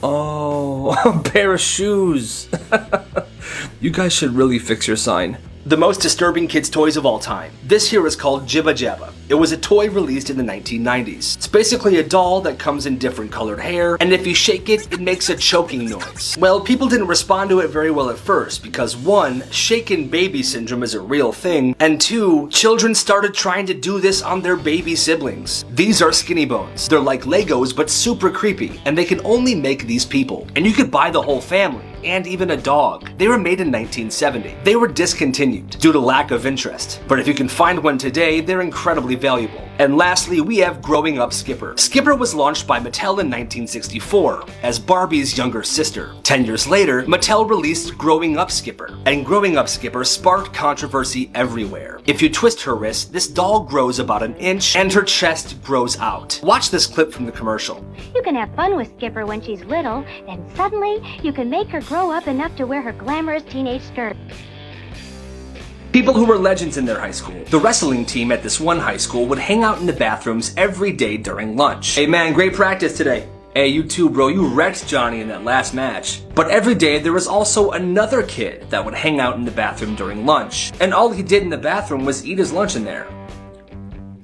Oh, a pair of shoes. You guys should really fix your sign. The most disturbing kids' toys of all time. This here is called Jibba Jabba. It was a toy released in the 1990s. It's basically a doll that comes in different colored hair, and if you shake it, it makes a choking noise. Well, people didn't respond to it very well at first because 1, shaken baby syndrome is a real thing, and 2, children started trying to do this on their baby siblings. These are skinny bones. They're like Legos, but super creepy, and they can only make these people. And you could buy the whole family, and even a dog. They were made in 1970. They were discontinued due to lack of interest, but if you can find one today, they're incredibly valuable. And lastly, we have Growing Up Skipper. Skipper was launched by Mattel in 1964 as Barbie's younger sister. 10 years later, Mattel released Growing Up Skipper, and Growing Up Skipper sparked controversy everywhere. If you twist her wrist, this doll grows about an inch and her chest grows out. Watch this clip from the commercial. You can have fun with Skipper when she's little, then suddenly you can make her grow up enough to wear her glamorous teenage skirt. People who were legends in their high school. The wrestling team at this one high school would hang out in the bathrooms every day during lunch. Hey man, great practice today. Hey, you too, bro. You wrecked Johnny in that last match. But every day there was also another kid that would hang out in the bathroom during lunch. And all he did in the bathroom was eat his lunch in there.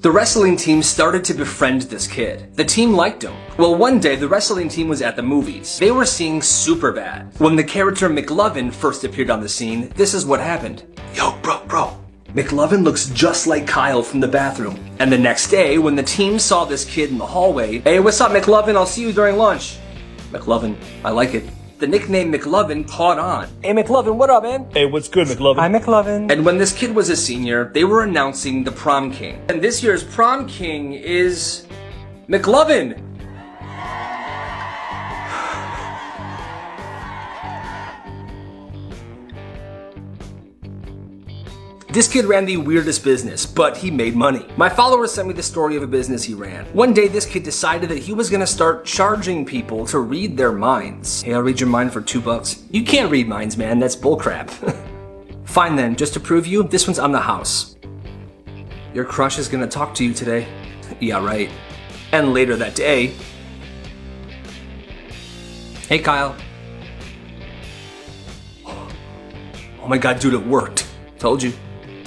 The wrestling team started to befriend this kid. The team liked him. Well, one day the wrestling team was at the movies. They were seeing Superbad. When the character McLovin first appeared on the scene, this is what happened. Yo, bro. McLovin looks just like Kyle from the bathroom. And the next day, when the team saw this kid in the hallway, "Hey, what's up, McLovin? I'll see you during lunch." McLovin, I like it. The nickname McLovin caught on. Hey, McLovin, what up, man? Hey, what's good, McLovin? Hi, McLovin. And when this kid was a senior, they were announcing the prom king. And this year's prom king is McLovin. This kid ran the weirdest business, but he made money. My followers sent me the story of a business he ran. One day, this kid decided that he was gonna start charging people to read their minds. Hey, I'll read your mind for $2. You can't read minds, man. That's bullcrap. Fine then, just to prove you, this one's on the house. Your crush is gonna talk to you today. Yeah, right. And later that day, hey, Kyle. Oh my God, dude, it worked. Told you.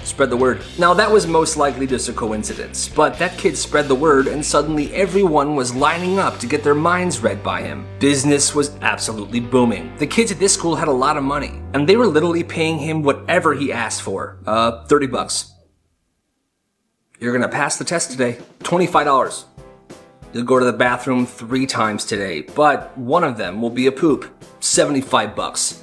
Spread the word. Now that was most likely just a coincidence, but that kid spread the word and suddenly everyone was lining up to get their minds read by him. Business was absolutely booming. The kids at this school had a lot of money, and they were literally paying him whatever he asked for. $30. You're gonna pass the test today. $25. You'll go to the bathroom 3 times today, but one of them will be a poop. $75.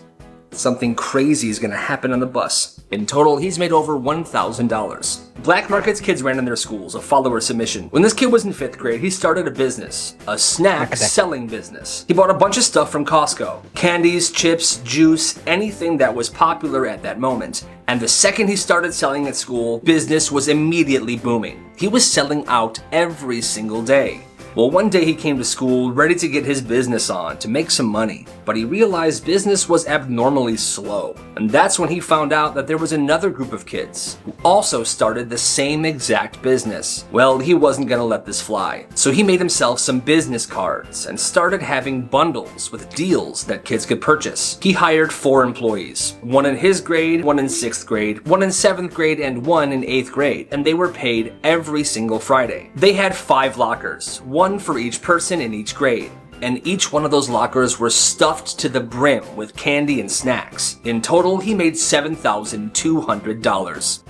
Something crazy is gonna happen on the bus. In total, he's made over $1,000. Black markets kids ran in their schools, a follower submission. When this kid was in 5th grade, he started a business, a snack selling business. He bought a bunch of stuff from Costco. Candies, chips, juice, anything that was popular at that moment. And the second he started selling at school, business was immediately booming. He was selling out every single day. Well, one day he came to school ready to get his business on to make some money, but he realized business was abnormally slow. And that's when he found out that there was another group of kids who also started the same exact business. Well, he wasn't gonna let this fly, so he made himself some business cards and started having bundles with deals that kids could purchase. He hired 4 employees, one in his grade, one in 6th grade, one in 7th grade, and one in 8th grade, and they were paid every single Friday. They had 5 lockers, one for each person in each grade, and each one of those lockers were stuffed to the brim with candy and snacks. In total, he made $7,200.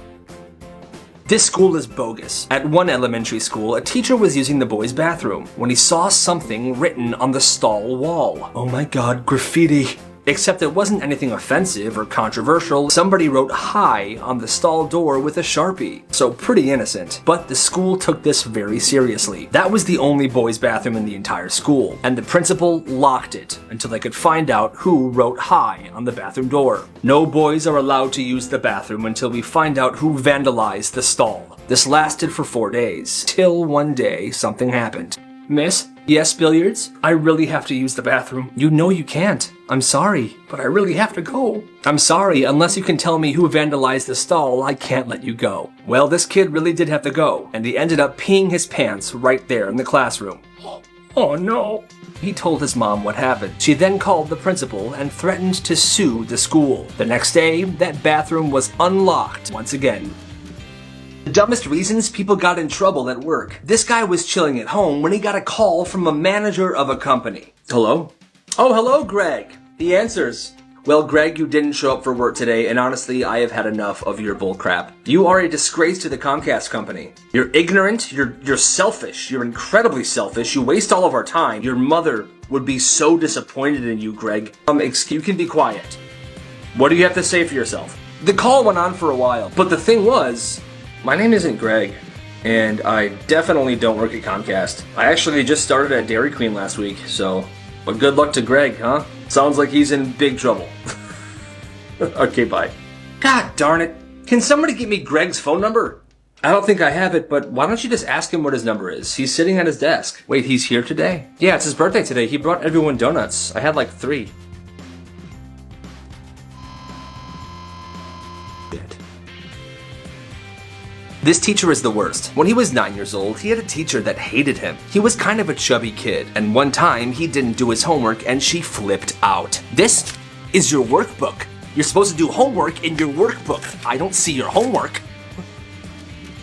This school is bogus. At one elementary school, a teacher was using the boys' bathroom when he saw something written on the stall wall. Oh my god, graffiti. Except it wasn't anything offensive or controversial. Somebody wrote "Hi" on the stall door with a Sharpie. So pretty innocent. But the school took this very seriously. That was the only boys' bathroom in the entire school, and the principal locked it until they could find out who wrote "Hi" on the bathroom door. No boys are allowed to use the bathroom until we find out who vandalized the stall. This lasted for 4 days, till one day something happened. Miss? Yes, Billiards? I really have to use the bathroom. You know you can't. I'm sorry, but I really have to go. I'm sorry, unless you can tell me who vandalized the stall, I can't let you go. Well, this kid really did have to go, and he ended up peeing his pants right there in the classroom. Oh no. He told his mom what happened. She then called the principal and threatened to sue the school. The next day, that bathroom was unlocked once again. The dumbest reasons people got in trouble at work. This guy was chilling at home when he got a call from a manager of a company. Hello? Oh, hello, Greg. The answers. Well, Greg, you didn't show up for work today, and honestly, I have had enough of your bullcrap. You are a disgrace to the Comcast company. You're ignorant, you're selfish, you're incredibly selfish, you waste all of our time. Your mother would be so disappointed in you, Greg. You can be quiet. What do you have to say for yourself? The call went on for a while, but the thing was, my name isn't Greg, and I definitely don't work at Comcast. I actually just started at Dairy Queen last week, so... But good luck to Greg, huh? Sounds like he's in big trouble. Okay, bye. God darn it. Can somebody get me Greg's phone number? I don't think I have it, but why don't you just ask him what his number is? He's sitting at his desk. Wait, he's here today? Yeah, it's his birthday today. He brought everyone donuts. I had like 3. This teacher is the worst. When he was 9 years old, he had a teacher that hated him. He was kind of a chubby kid, and one time he didn't do his homework and she flipped out. This is your workbook. You're supposed to do homework in your workbook. I don't see your homework.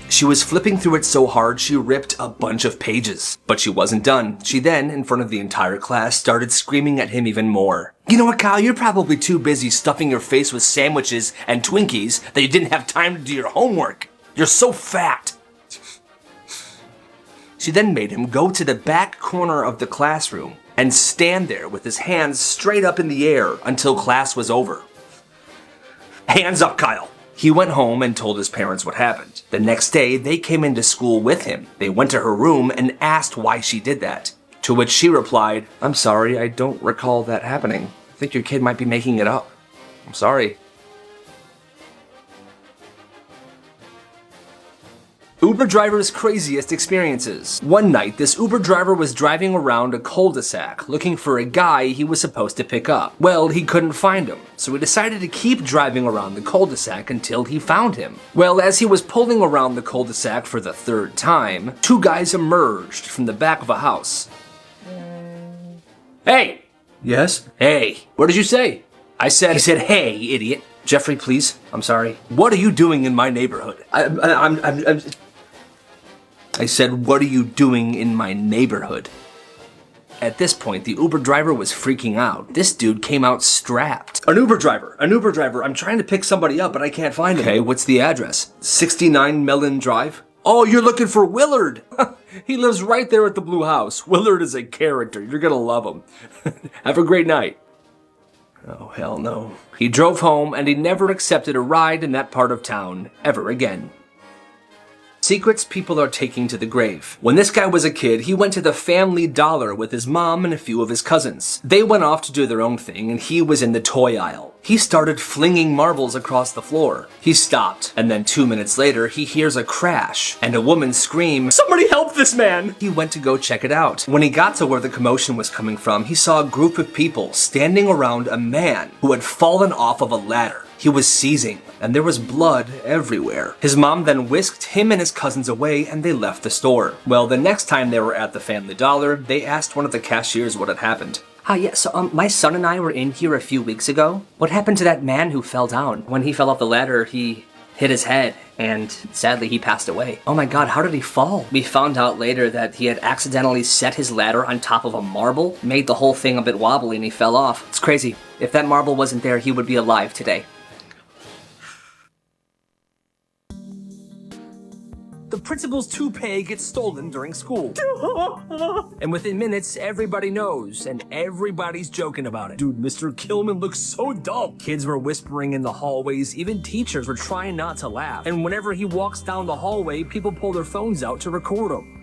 She was flipping through it so hard she ripped a bunch of pages. But she wasn't done. She then, in front of the entire class, started screaming at him even more. You know what, Kyle? You're probably too busy stuffing your face with sandwiches and Twinkies that you didn't have time to do your homework. You're so fat. She then made him go to the back corner of the classroom and stand there with his hands straight up in the air until class was over. Hands up, Kyle. He went home and told his parents what happened. The next day, they came into school with him. They went to her room and asked why she did that. To which she replied, I'm sorry, I don't recall that happening. I think your kid might be making it up. I'm sorry. Uber driver's craziest experiences. One night, this Uber driver was driving around a cul-de-sac looking for a guy he was supposed to pick up. Well, he couldn't find him, so he decided to keep driving around the cul-de-sac until he found him. Well, as he was pulling around the cul-de-sac for the 3rd time, 2 guys emerged from the back of a house. Hey! Yes? Hey! What did you say? He said, hey, idiot. Jeffrey, please. I'm sorry. What are you doing in my neighborhood? I said, what are you doing in my neighborhood? At this point, the Uber driver was freaking out. This dude came out strapped. An Uber driver. I'm trying to pick somebody up, but I can't find him. Okay, what's the address? 69 Mellon Drive? Oh, you're looking for Willard. He lives right there at the blue house. Willard is a character. You're gonna love him. Have a great night. Oh, hell no. He drove home, and he never accepted a ride in that part of town ever again. Secrets people are taking to the grave. When this guy was a kid, he went to the Family Dollar with his mom and a few of his cousins. They went off to do their own thing, and he was in the toy aisle. He started flinging marbles across the floor. He stopped, and then 2 minutes later, he hears a crash and a woman scream, "Somebody help this man!" He went to go check it out. When he got to where the commotion was coming from, he saw a group of people standing around a man who had fallen off of a ladder. He was seizing, and there was blood everywhere. His mom then whisked him and his cousins away, and they left the store. Well, the next time they were at the Family Dollar, they asked one of the cashiers what had happened. Hi, yeah, so my son and I were in here a few weeks ago. What happened to that man who fell down? When he fell off the ladder, he hit his head, and sadly he passed away. Oh my god, how did he fall? We found out later that he had accidentally set his ladder on top of a marble, made the whole thing a bit wobbly, and he fell off. It's crazy. If that marble wasn't there, he would be alive today. The principal's toupee gets stolen during school. And within minutes, everybody knows, and everybody's joking about it. Dude, Mr. Killman looks so dumb. Kids were whispering in the hallways, even teachers were trying not to laugh. And whenever he walks down the hallway, people pull their phones out to record him.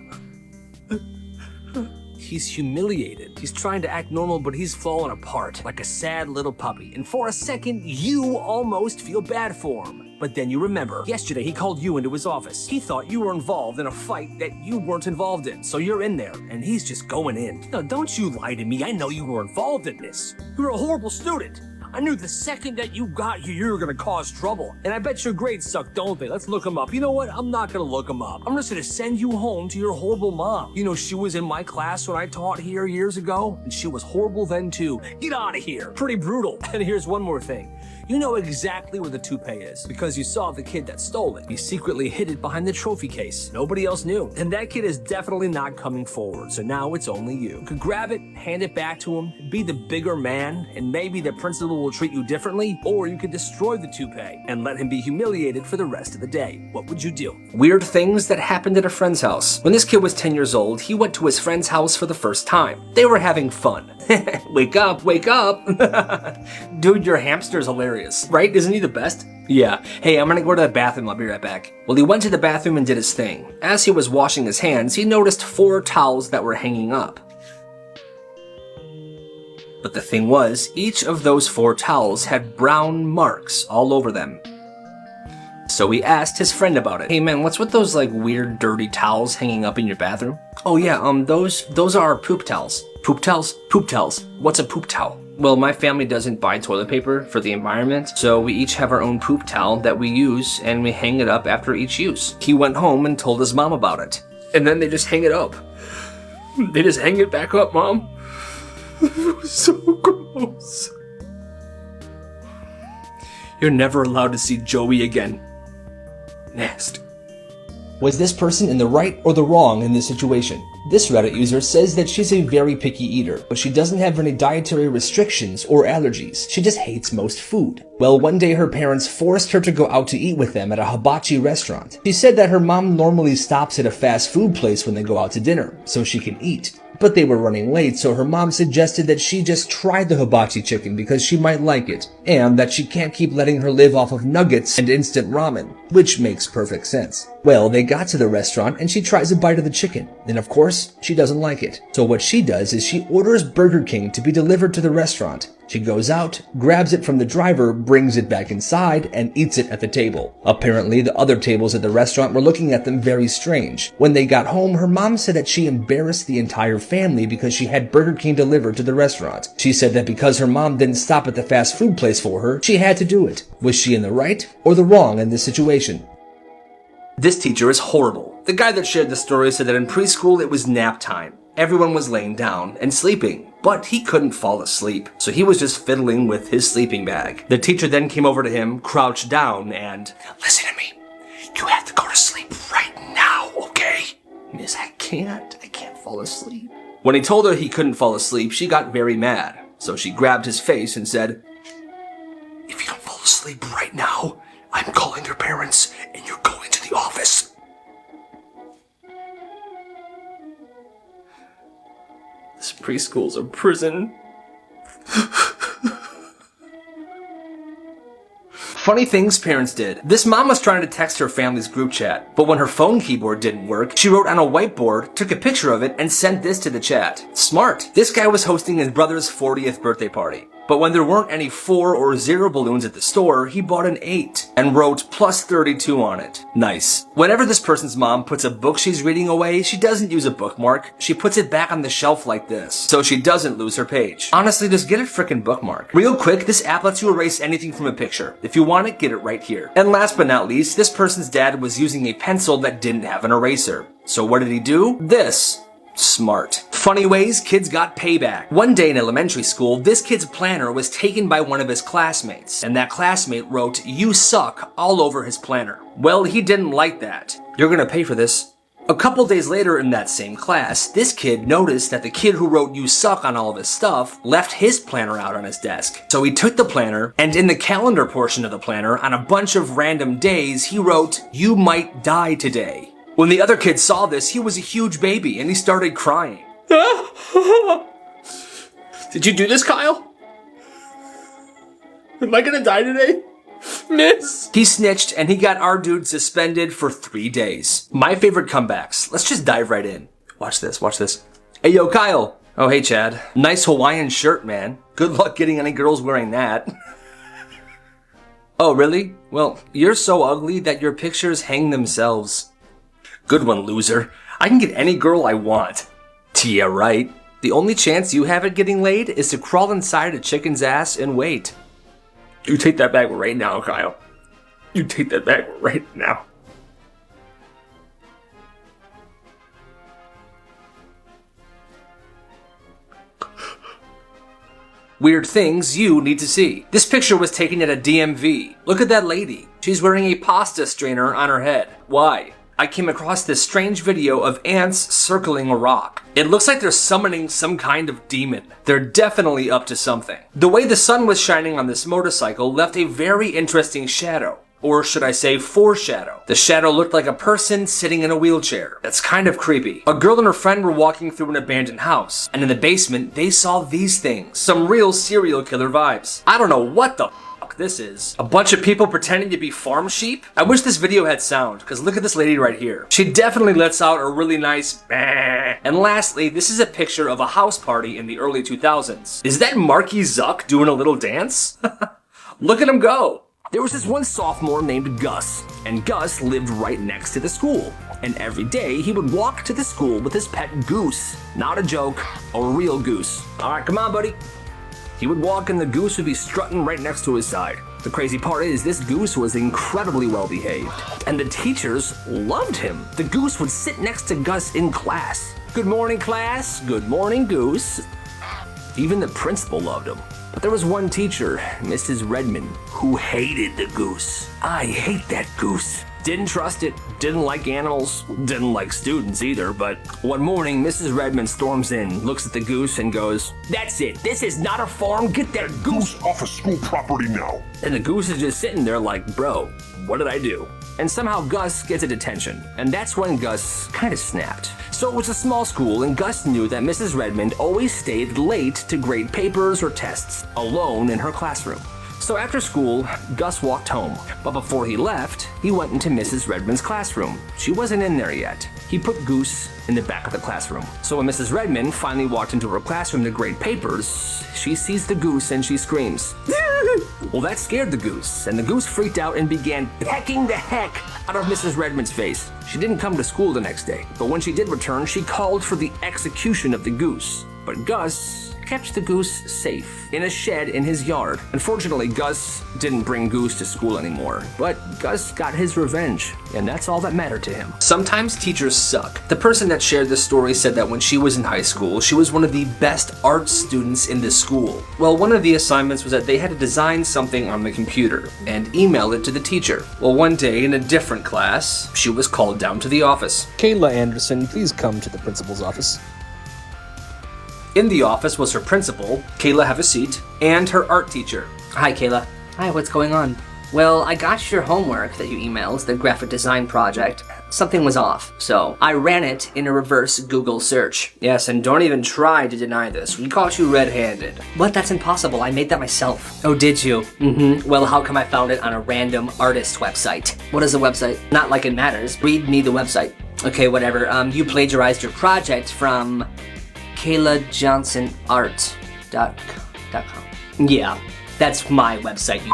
He's humiliated. He's trying to act normal, but he's falling apart like a sad little puppy. And for a second, you almost feel bad for him. But then you remember, yesterday he called you into his office. He thought you were involved in a fight that you weren't involved in. So you're in there, and he's just going in. No, don't you lie to me. I know you were involved in this. You're a horrible student. I knew the second that you got here, you were gonna cause trouble. And I bet your grades suck, don't they? Let's look them up. You know what? I'm not gonna look them up. I'm just gonna send you home to your horrible mom. You know, she was in my class when I taught here years ago, and she was horrible then too. Get out of here. Pretty brutal. And here's one more thing. You know exactly where the toupee is because you saw the kid that stole it. He secretly hid it behind the trophy case. Nobody else knew. And that kid is definitely not coming forward, so now it's only you. You could grab it, hand it back to him, be the bigger man, and maybe the principal will treat you differently, or you could destroy the toupee and let him be humiliated for the rest of the day. What would you do? Weird things that happened at a friend's house. When this kid was 10 years old, he went to his friend's house for the first time. They were having fun. Wake up, wake up. Dude, your hamster's hilarious, right? Isn't he the best? Yeah. Hey, I'm gonna go to the bathroom. I'll be right back. Well, he went to the bathroom and did his thing. As he was washing his hands, he noticed 4 towels that were hanging up. But the thing was, each of those 4 towels had brown marks all over them. So he asked his friend about it. Hey man, what's with those like weird dirty towels hanging up in your bathroom? Oh yeah, those are poop towels. Poop towels? Poop towels. What's a poop towel? Well, my family doesn't buy toilet paper for the environment, so we each have our own poop towel that we use and we hang it up after each use. He went home and told his mom about it. And then they just hang it up. They just hang it back up, Mom. It was so gross. You're never allowed to see Joey again. Nasty. Was this person in the right or the wrong in this situation? This Reddit user says that she's a very picky eater, but she doesn't have any dietary restrictions or allergies. She just hates most food. Well, one day her parents forced her to go out to eat with them at a hibachi restaurant. She said that her mom normally stops at a fast food place when they go out to dinner, so she can eat. But they were running late, so her mom suggested that she just try the hibachi chicken because she might like it, and that she can't keep letting her live off of nuggets and instant ramen, which makes perfect sense. Well, they got to the restaurant and she tries a bite of the chicken, and of course, she doesn't like it. So what she does is she orders Burger King to be delivered to the restaurant. She goes out, grabs it from the driver, brings it back inside, and eats it at the table. Apparently, the other tables at the restaurant were looking at them very strange. When they got home, her mom said that she embarrassed the entire family because she had Burger King delivered to the restaurant. She said that because her mom didn't stop at the fast food place for her, she had to do it. Was she in the right or the wrong in this situation? This teacher is horrible. The guy that shared the story said that in preschool it was nap time. Everyone was laying down and sleeping, but he couldn't fall asleep, so he was just fiddling with his sleeping bag. The teacher then came over to him, crouched down, and, "Listen to me. You have to go to sleep right now, okay?" "Miss, I can't fall asleep." When he told her he couldn't fall asleep, she got very mad. So she grabbed his face and said, "If you don't fall asleep right now, I'm calling your parents and you're going to the office." This preschool's a prison. Funny things parents did. This mom was trying to text her family's group chat, but when her phone keyboard didn't work, she wrote on a whiteboard, took a picture of it, and sent this to the chat. Smart. This guy was hosting his brother's 40th birthday party. But when there weren't any 4 or 0 balloons at the store, he bought an 8 and wrote +32 on it. Nice. Whenever this person's mom puts a book she's reading away, she doesn't use a bookmark. She puts it back on the shelf like this, so she doesn't lose her page. Honestly, just get a frickin' bookmark. Real quick, this app lets you erase anything from a picture. If you want it, get it right here. And last but not least, this person's dad was using a pencil that didn't have an eraser. So what did he do? This. Smart. Funny ways kids got payback. One day in elementary school, this kid's planner was taken by one of his classmates, and that classmate wrote, "You suck," all over his planner. Well, he didn't like that. You're gonna pay for this. A couple days later in that same class, this kid noticed that the kid who wrote "You suck" on all of his stuff left his planner out on his desk. So he took the planner, and in the calendar portion of the planner, on a bunch of random days, he wrote, "You might die today." When the other kid saw this, he was a huge baby, and he started crying. Did you do this, Kyle? Am I gonna die today? Miss? He snitched, and he got our dude suspended for 3 days. My favorite comebacks. Let's just dive right in. Watch this, watch this. Hey, yo, Kyle. Oh, hey, Chad. Nice Hawaiian shirt, man. Good luck getting any girls wearing that. Oh, really? Well, you're so ugly that your pictures hang themselves. Good one, loser. I can get any girl I want. Yeah, right. The only chance you have at getting laid is to crawl inside a chicken's ass and wait. You take that back right now, Kyle. You take that back right now. Weird things you need to see. This picture was taken at a DMV. Look at that lady. She's wearing a pasta strainer on her head. Why? I came across this strange video of ants circling a rock. It looks like they're summoning some kind of demon. They're definitely up to something. The way the sun was shining on this motorcycle left a very interesting shadow. Or should I say foreshadow. The shadow looked like a person sitting in a wheelchair. That's kind of creepy. A girl and her friend were walking through an abandoned house, and in the basement, they saw these things. Some real serial killer vibes. I don't know what the this is. A bunch of people pretending to be farm sheep? I wish this video had sound, because look at this lady right here. She definitely lets out a really nice bah. And lastly, this is a picture of a house party in the early 2000s. Is that Marky Zuck doing a little dance? Look at him go. There was this one sophomore named Gus, and Gus lived right next to the school. And every day he would walk to the school with his pet goose. Not a joke, a real goose. All right, come on, buddy. He would walk and the goose would be strutting right next to his side. The crazy part is this goose was incredibly well behaved, and the teachers loved him. The goose would sit next to Gus in class. Good morning, class. Good morning, goose. Even the principal loved him. But there was one teacher, Mrs. Redmond, who hated the goose. I hate that goose. Didn't trust it, didn't like animals, didn't like students either, but one morning, Mrs. Redmond storms in, looks at the goose and goes, "That's it, this is not a farm, get that goose off of school property now." And the goose is just sitting there like, bro, what did I do? And somehow Gus gets a detention, and that's when Gus kind of snapped. So it was a small school, and Gus knew that Mrs. Redmond always stayed late to grade papers or tests, alone in her classroom. So after school, Gus walked home, but before he left, he went into Mrs. Redmond's classroom. She wasn't in there yet. He put Goose in the back of the classroom. So when Mrs. Redmond finally walked into her classroom to grade papers, she sees the goose and she screams. Well, that scared the goose, and the goose freaked out and began pecking the heck out of Mrs. Redmond's face. She didn't come to school the next day, but when she did return, she called for the execution of the goose. But Gus kept the goose safe in a shed in his yard. Unfortunately, Gus didn't bring Goose to school anymore, but Gus got his revenge, and that's all that mattered to him. Sometimes teachers suck. The person that shared this story said that when she was in high school, she was one of the best art students in the school. Well, one of the assignments was that they had to design something on the computer and email it to the teacher. Well, one day in a different class, she was called down to the office. Kayla Anderson, please come to the principal's office. In the office was her principal, Kayla, have a seat, and her art teacher. Hi, Kayla. Hi, what's going on? Well, I got your homework that you emailed, the graphic design project. something was off. So I ran it in a reverse Google search. Yes, and don't even try to deny this. We caught you red-handed. What? That's impossible. I made that myself. Oh, did you? Mm-hmm. Well, how come I found it on a random artist website? What is the website? Not like it matters. Read me the website. Okay, whatever. You plagiarized your project from KaylaJohnsonArt.com. Yeah, that's my website, you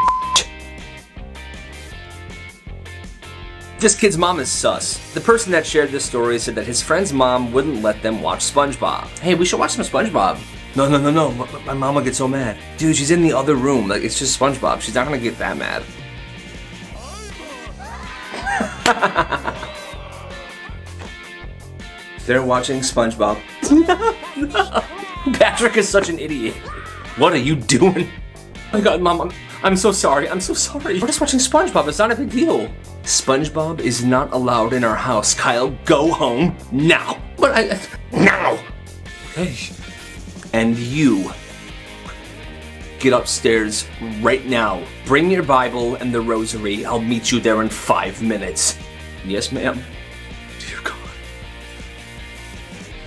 This kid's mom is sus. The person that shared this story said that his friend's mom wouldn't let them watch SpongeBob. Hey, we should watch some SpongeBob. No. My mom will get so mad. Dude, she's in the other room. Like, it's just SpongeBob. She's not gonna get that mad. They're watching SpongeBob. No. Patrick is such an idiot. What are you doing? Oh my god, Mom, I'm so sorry. I'm so sorry. We're just watching SpongeBob. It's not a big deal. SpongeBob is not allowed in our house, Kyle. Go home now. Now. Hey. And you get upstairs right now. Bring your Bible and the rosary. I'll meet you there in 5 minutes. Yes, ma'am. Dear God.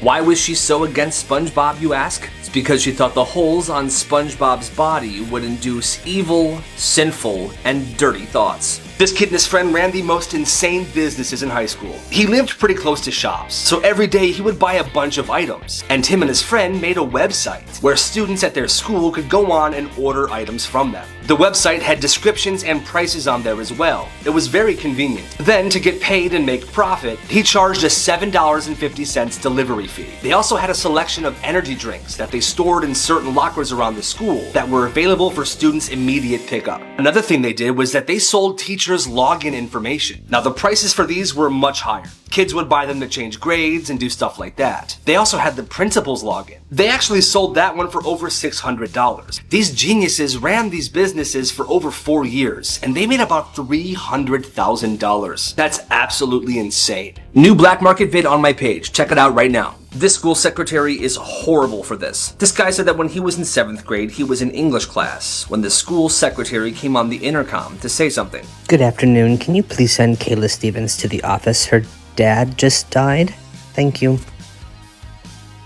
Why was she so against SpongeBob, you ask? It's because she thought the holes on SpongeBob's body would induce evil, sinful, and dirty thoughts. This kid and his friend ran the most insane businesses in high school. He lived pretty close to shops, so every day he would buy a bunch of items. And him and his friend made a website where students at their school could go on and order items from them. The website had descriptions and prices on there as well. It was very convenient. Then, to get paid and make profit, he charged a $7.50 delivery fee. They also had a selection of energy drinks that they stored in certain lockers around the school that were available for students' immediate pickup. Another thing they did was that they sold teachers login information. Now, the prices for these were much higher. Kids would buy them to change grades and do stuff like that. They also had the principal's login. They actually sold that one for over $600. These geniuses ran these businesses for over 4 years, and they made about $300,000. That's absolutely insane. New black market vid on my page. Check it out right now. This school secretary is horrible for this. This guy said that when he was in 7th grade, he was in English class when the school secretary came on the intercom to say something. Good afternoon. Can you please send Kayla Stevens to the office? Her dad just died. Thank you.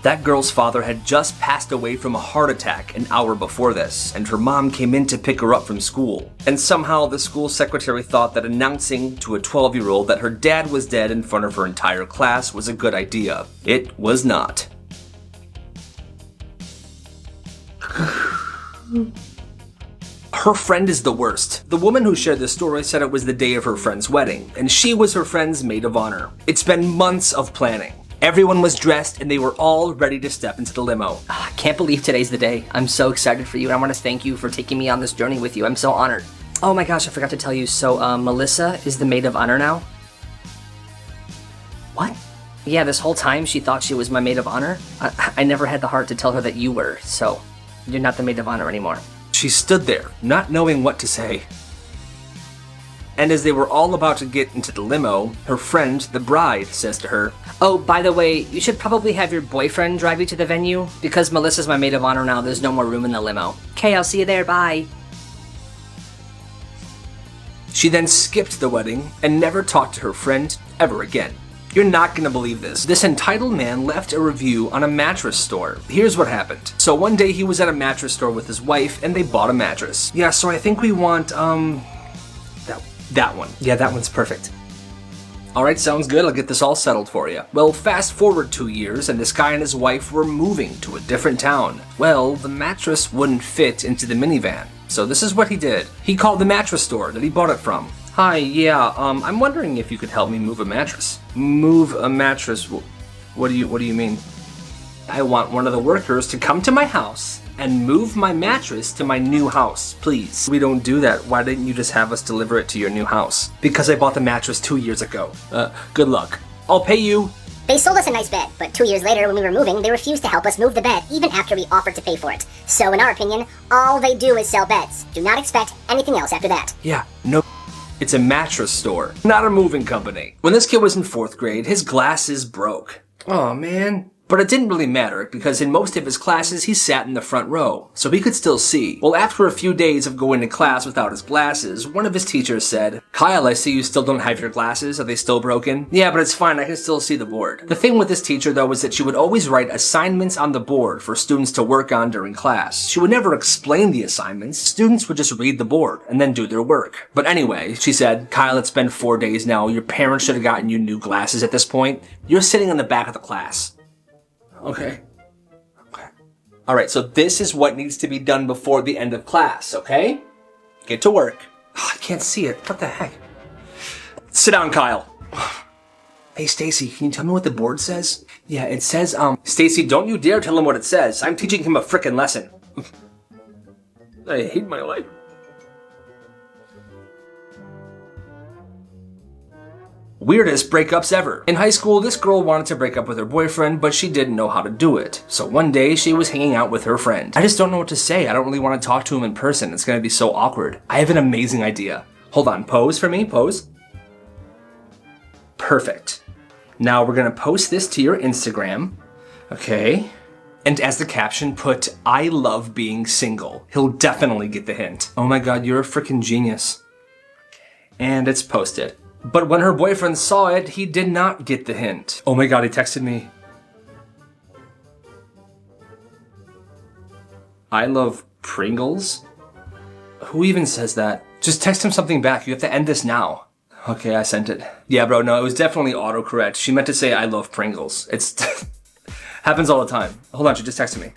That girl's father had just passed away from a heart attack an hour before this, and her mom came in to pick her up from school. And somehow the school secretary thought that announcing to a 12-year-old that her dad was dead in front of her entire class was a good idea. It was not. Her friend is the worst. The woman who shared this story said it was the day of her friend's wedding, and she was her friend's maid of honor. It's been months of planning. Everyone was dressed and they were all ready to step into the limo. I can't believe today's the day. I'm so excited for you, and I want to thank you for taking me on this journey with you. I'm so honored. Oh my gosh, I forgot to tell you. So, Melissa is the maid of honor now? What? Yeah, this whole time she thought she was my maid of honor? I never had the heart to tell her that you were, so you're not the maid of honor anymore. She stood there, not knowing what to say. And as they were all about to get into the limo, her friend, the bride, says to her, "Oh, by the way, you should probably have your boyfriend drive you to the venue, because Melissa's my maid of honor now. There's no more room in the limo." Okay, I'll see you there. Bye. She then skipped the wedding and never talked to her friend ever again. You're not gonna believe this. This entitled man left a review on a mattress store. Here's what happened. So one day he was at a mattress store with his wife and they bought a mattress. Yeah, so I think we want, that one. Yeah, that one's perfect. Alright, sounds good. I'll get this all settled for you. Well, fast forward 2 years and this guy and his wife were moving to a different town. Well, the mattress wouldn't fit into the minivan. So this is what he did. He called the mattress store that he bought it from. "Hi, yeah, I'm wondering if you could help me move a mattress." "Move a mattress? What do you mean?" "I want one of the workers to come to my house and move my mattress to my new house, please." "We don't do that. Why didn't you just have us deliver it to your new house?" "Because I bought the mattress 2 years ago. Good luck. I'll pay you." They sold us a nice bed, but 2 years later when we were moving, they refused to help us move the bed, even after we offered to pay for it. So in our opinion, all they do is sell beds. Do not expect anything else after that. Yeah, no. It's a mattress store, not a moving company. When this kid was in 4th grade, his glasses broke. Oh man. But it didn't really matter, because in most of his classes he sat in the front row, so he could still see. Well, after a few days of going to class without his glasses, one of his teachers said, "Kyle, I see you still don't have your glasses. Are they still broken?" "Yeah, but it's fine, I can still see the board." The thing with this teacher, though, was that she would always write assignments on the board for students to work on during class. She would never explain the assignments. Students would just read the board and then do their work. But anyway, she said, "Kyle, it's been 4 days now. Your parents should have gotten you new glasses at this point. You're sitting in the back of the class." Okay. Alright, so this is what needs to be done before the end of class, okay? Get to work. Oh, I can't see it. What the heck? Sit down, Kyle. Hey, Stacy, can you tell me what the board says? Yeah, it says, Stacy, don't you dare tell him what it says. I'm teaching him a frickin' lesson. I hate my life. Weirdest breakups ever. In high school, this girl wanted to break up with her boyfriend, but she didn't know how to do it. So one day, she was hanging out with her friend. I just don't know what to say. I don't really want to talk to him in person. It's gonna be so awkward. I have an amazing idea. Hold on, pose for me, pose. Perfect. Now we're gonna post this to your Instagram. Okay. And as the caption, put, "I love being single." He'll definitely get the hint. Oh my god, you're a freaking genius. And it's posted. But when her boyfriend saw it, he did not get the hint. Oh my god, he texted me. "I love Pringles?" Who even says that? Just text him something back. You have to end this now. Okay, I sent it. Yeah, bro, no, it was definitely autocorrect. She meant to say, "I love Pringles." It's happens all the time. Hold on, she just texted me.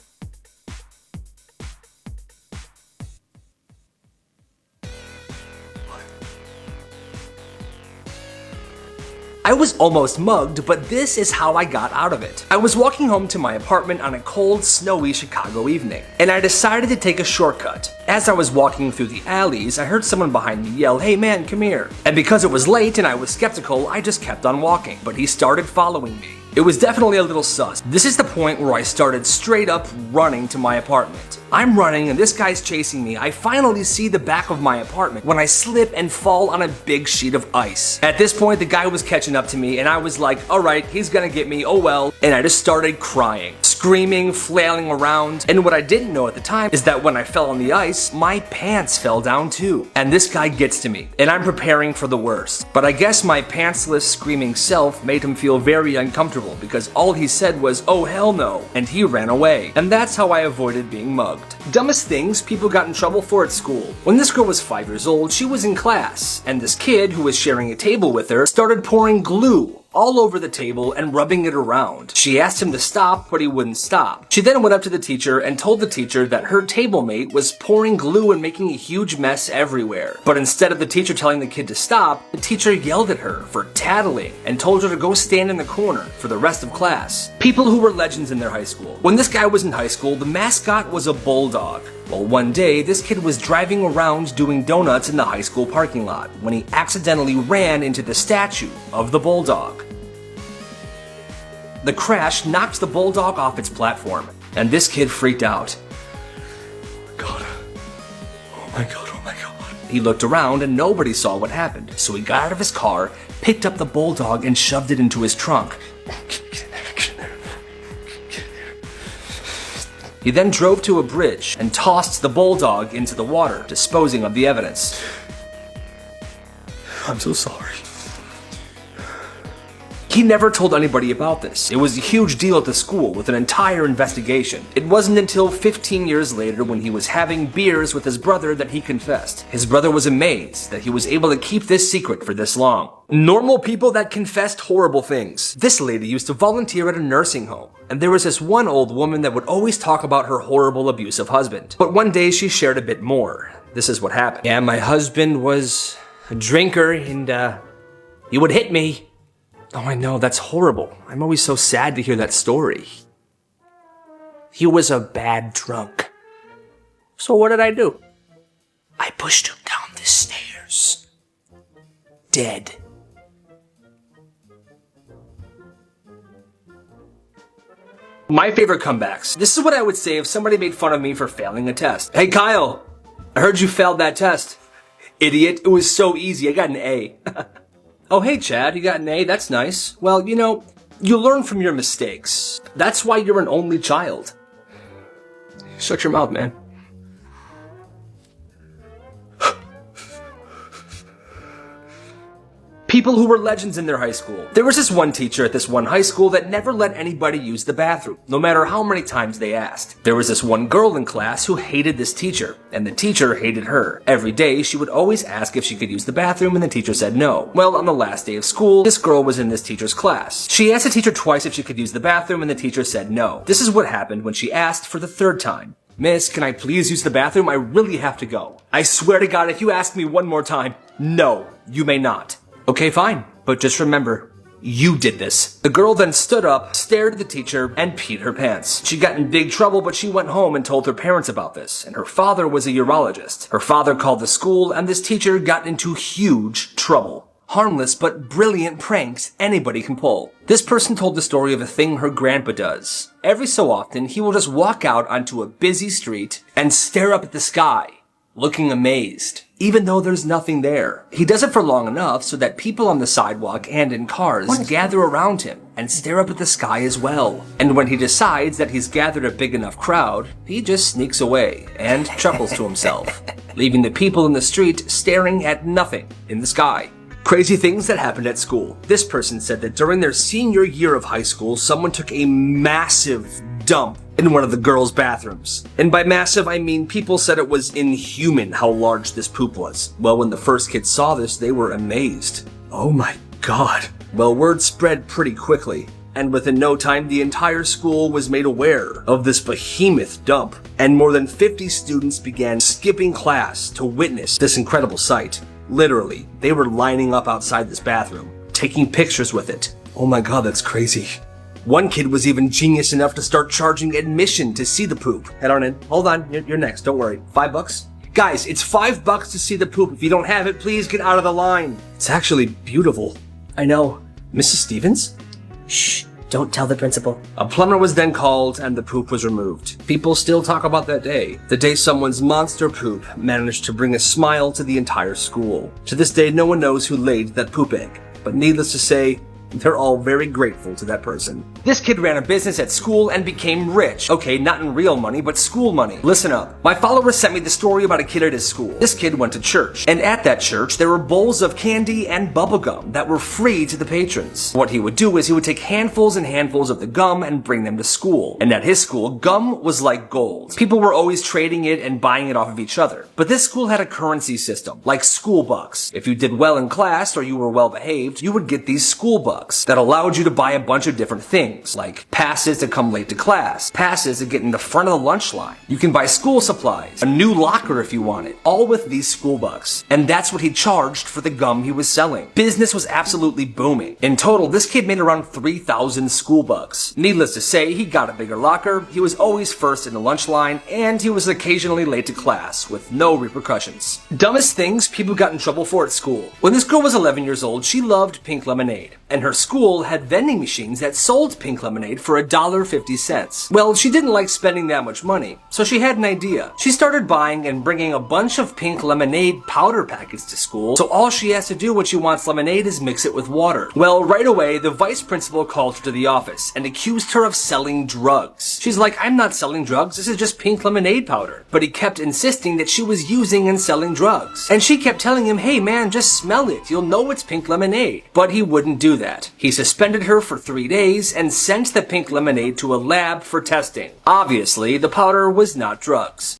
I was almost mugged, but this is how I got out of it. I was walking home to my apartment on a cold, snowy Chicago evening, and I decided to take a shortcut. As I was walking through the alleys, I heard someone behind me yell, "Hey man, come here." And because it was late and I was skeptical, I just kept on walking, but he started following me. It was definitely a little sus. This is the point where I started straight up running to my apartment. I'm running and this guy's chasing me. I finally see the back of my apartment when I slip and fall on a big sheet of ice. At this point, the guy was catching up to me and I was like, alright, he's gonna get me, oh well. And I just started crying, screaming, flailing around. And what I didn't know at the time is that when I fell on the ice, my pants fell down too. And this guy gets to me, and I'm preparing for the worst. But I guess my pantsless screaming self made him feel very uncomfortable, because all he said was, "Oh hell no," and he ran away. And that's how I avoided being mugged. Dumbest things people got in trouble for at school. When this girl was 5 years old, she was in class, and this kid who was sharing a table with her started pouring glue all over the table and rubbing it around. She asked him to stop, but he wouldn't stop. She then went up to the teacher and told the teacher that her table mate was pouring glue and making a huge mess everywhere. But instead of the teacher telling the kid to stop, the teacher yelled at her for tattling and told her to go stand in the corner for the rest of class. People who were legends in their high school. When this guy was in high school, the mascot was a bulldog. Well, one day, this kid was driving around doing donuts in the high school parking lot when he accidentally ran into the statue of the bulldog. The crash knocked the bulldog off its platform, and this kid freaked out. God. Oh my god, oh my god. He looked around and nobody saw what happened, so he got out of his car, picked up the bulldog, and shoved it into his trunk. He then drove to a bridge and tossed the bulldog into the water, disposing of the evidence. I'm so sorry. He never told anybody about this. It was a huge deal at the school with an entire investigation. It wasn't until 15 years later when he was having beers with his brother that he confessed. His brother was amazed that he was able to keep this secret for this long. Normal people that confessed horrible things. This lady used to volunteer at a nursing home, and there was this one old woman that would always talk about her horrible abusive husband. But one day she shared a bit more. This is what happened. Yeah, my husband was a drinker and he would hit me. Oh, I know, that's horrible. I'm always so sad to hear that story. He was a bad drunk. So what did I do? I pushed him down the stairs. Dead. My favorite comebacks. This is what I would say if somebody made fun of me for failing a test. Hey Kyle, I heard you failed that test. Idiot, it was so easy, I got an A. Oh, hey, Chad, you got an A? That's nice. Well, you know, You learn from your mistakes. That's why you're an only child. Shut your mouth, man. People who were legends in their high school. There was this one teacher at this one high school that never let anybody use the bathroom, no matter how many times they asked. There was this one girl in class who hated this teacher, and the teacher hated her. Every day, she would always ask if she could use the bathroom, and the teacher said no. Well, on the last day of school, this girl was in this teacher's class. She asked the teacher twice if she could use the bathroom, and the teacher said no. This is what happened when she asked for the third time. Miss, can I please use the bathroom? I really have to go. I swear to God, if you ask me one more time, no, you may not. Okay, fine, but just remember, you did this. The girl then stood up, stared at the teacher, and peed her pants. She got in big trouble, but she went home and told her parents about this, and her father was a urologist. Her father called the school, and this teacher got into huge trouble. Harmless but brilliant pranks anybody can pull. This person told the story of a thing her grandpa does. Every so often, he will just walk out onto a busy street and stare up at the sky, looking amazed, even though there's nothing there. He does it for long enough so that people on the sidewalk and in cars gather around him and stare up at the sky as well. And when he decides that he's gathered a big enough crowd, he just sneaks away and chuckles to himself, leaving the people in the street staring at nothing in the sky. Crazy things that happened at school. This person said that during their senior year of high school, someone took a massive dump in one of the girls' bathrooms. And by massive, I mean people said it was inhuman how large this poop was. Well, when the first kids saw this, they were amazed. Oh my God. Well, word spread pretty quickly, and within no time, the entire school was made aware of this behemoth dump, and more than 50 students began skipping class to witness this incredible sight. Literally, they were lining up outside this bathroom, taking pictures with it. Oh my God, that's crazy. One kid was even genius enough to start charging admission to see the poop. Head on in. Hold on, you're next, don't worry. $5? Guys, it's $5 to see the poop. If you don't have it, please get out of the line. It's actually beautiful. I know. Mrs. Stevens? Shh, don't tell the principal. A plumber was then called and the poop was removed. People still talk about that day. The day someone's monster poop managed to bring a smile to the entire school. To this day, no one knows who laid that poop egg. But needless to say, they're all very grateful to that person. This kid ran a business at school and became rich. Okay, not in real money, but school money. Listen up. My followers sent me the story about a kid at his school. This kid went to church, and at that church, there were bowls of candy and bubble gum that were free to the patrons. What he would do is he would take handfuls and handfuls of the gum and bring them to school. And at his school, gum was like gold. People were always trading it and buying it off of each other. But this school had a currency system, like school bucks. If you did well in class or you were well behaved, you would get these school bucks that allowed you to buy a bunch of different things, like passes to come late to class, passes to get in the front of the lunch line. You can buy school supplies, a new locker if you want it, all with these school bucks. And that's what he charged for the gum he was selling. Business was absolutely booming. In total, this kid made around 3,000 school bucks. Needless to say, he got a bigger locker, he was always first in the lunch line, and he was occasionally late to class, with no repercussions. Dumbest things people got in trouble for at school. When this girl was 11 years old, she loved pink lemonade, and her school had vending machines that sold pink lemonade for $1.50. Well, she didn't like spending that much money, so she had an idea. She started buying and bringing a bunch of pink lemonade powder packets to school, so all she has to do when she wants lemonade is mix it with water. Well, right away, the vice principal called her to the office and accused her of selling drugs. She's like, I'm not selling drugs, this is just pink lemonade powder. But he kept insisting that she was using and selling drugs. And she kept telling him, hey man, just smell it, you'll know it's pink lemonade. But he wouldn't do that. He suspended her for 3 days and sent the pink lemonade to a lab for testing. Obviously, the powder was not drugs.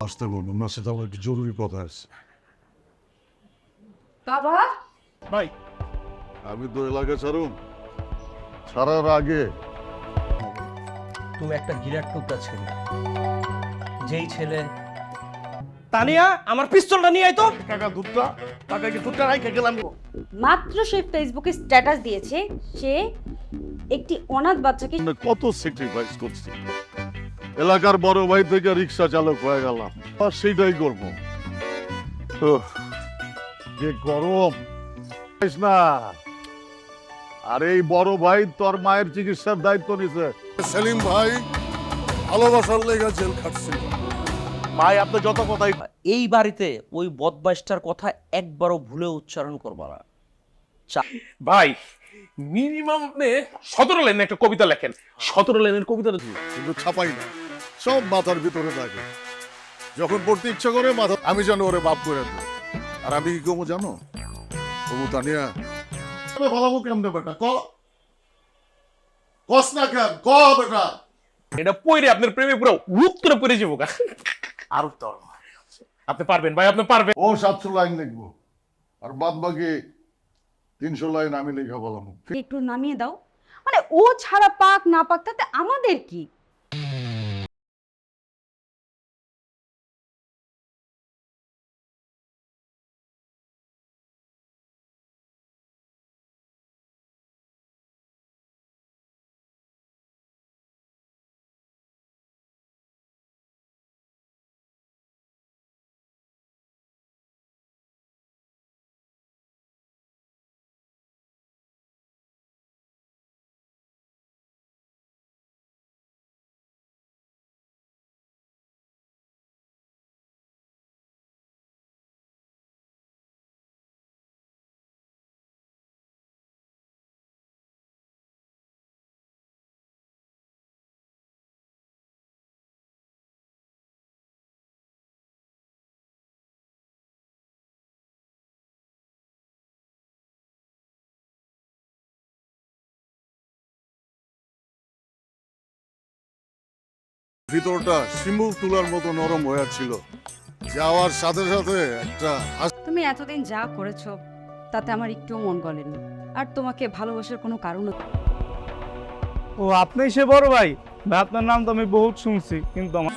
বাবা ভাই আমি তো এলাকা ছাড়ুম ছাড়ার আগে তুমি একটা গিরাট টুকরা ছেলে, যেই ছেলে তানিয়া আমার পিস্তলটা নিয়ে আয় তো। টাকা দুধটা টাকা কি দুধটা রাইখে গেলাম মাত্র সে ফেসবুকে স্ট্যাটাস দিয়েছে সে একটি অনাথ বাচ্চাকে কত স্যাক্রিফাইস করছি এলাকার বড় ভাই থেকে রিকশা চালক হয়ে গেলাম আর সেটাই করব যে গরম না আর এই বড় ভাই তোর মায়ের চিকিৎসার দায়িত্ব নিছে সেলিম ভাই ভালোবাসার লেগে জেল খাটছিল ভাই আপনি যত কথাই এই বাড়িতে ওই বদমাইশটার কথা একবারও ভুলে উচ্চারণ করবা না ভাই মিনিমাম আপনি 17 লাইনে একটা কবিতা লেখেন। 17 লাইনের কবিতাটা কিন্তু ছাপাই না, সব মাথার ভিতরে থাকে। যখন পড়তে ইচ্ছা করে মাথা, আমি জানো ওরে বাপ করে দেবো। আর আমি কি কমু জানো? কমু তানিয়া বলাবো কেমনে বেটা, কস না কেন, বেটা। এটা পড়ে আপনার প্রেমে পুরো রূপ করে পড়ে যাবো। আর তো আপনি পারবেন ভাই, আপনি পারবেন। ও 700 লাইন লিখবো, আর বাদ বাকি 300 লাইন আমি লেখা বলাম। একটু নামিয়ে দাও। মানে ও ছাড়া পাক না পাক তাতে আমাদের কি? ভিতরটা শিমুল তুলার মতো নরম হয়ে ছিল, যাওয়ার সাথে সাথে একটা তুমি এতদিন যা করেছো তাতে আমার একটুও মন গলেনি। আর তোমাকে ভালোবাসার কোনো কারণ। ও আপনি সে বড় ভাই? ভাই আপনার নাম তো আমি বহুত শুনছি, কিন্তু আমার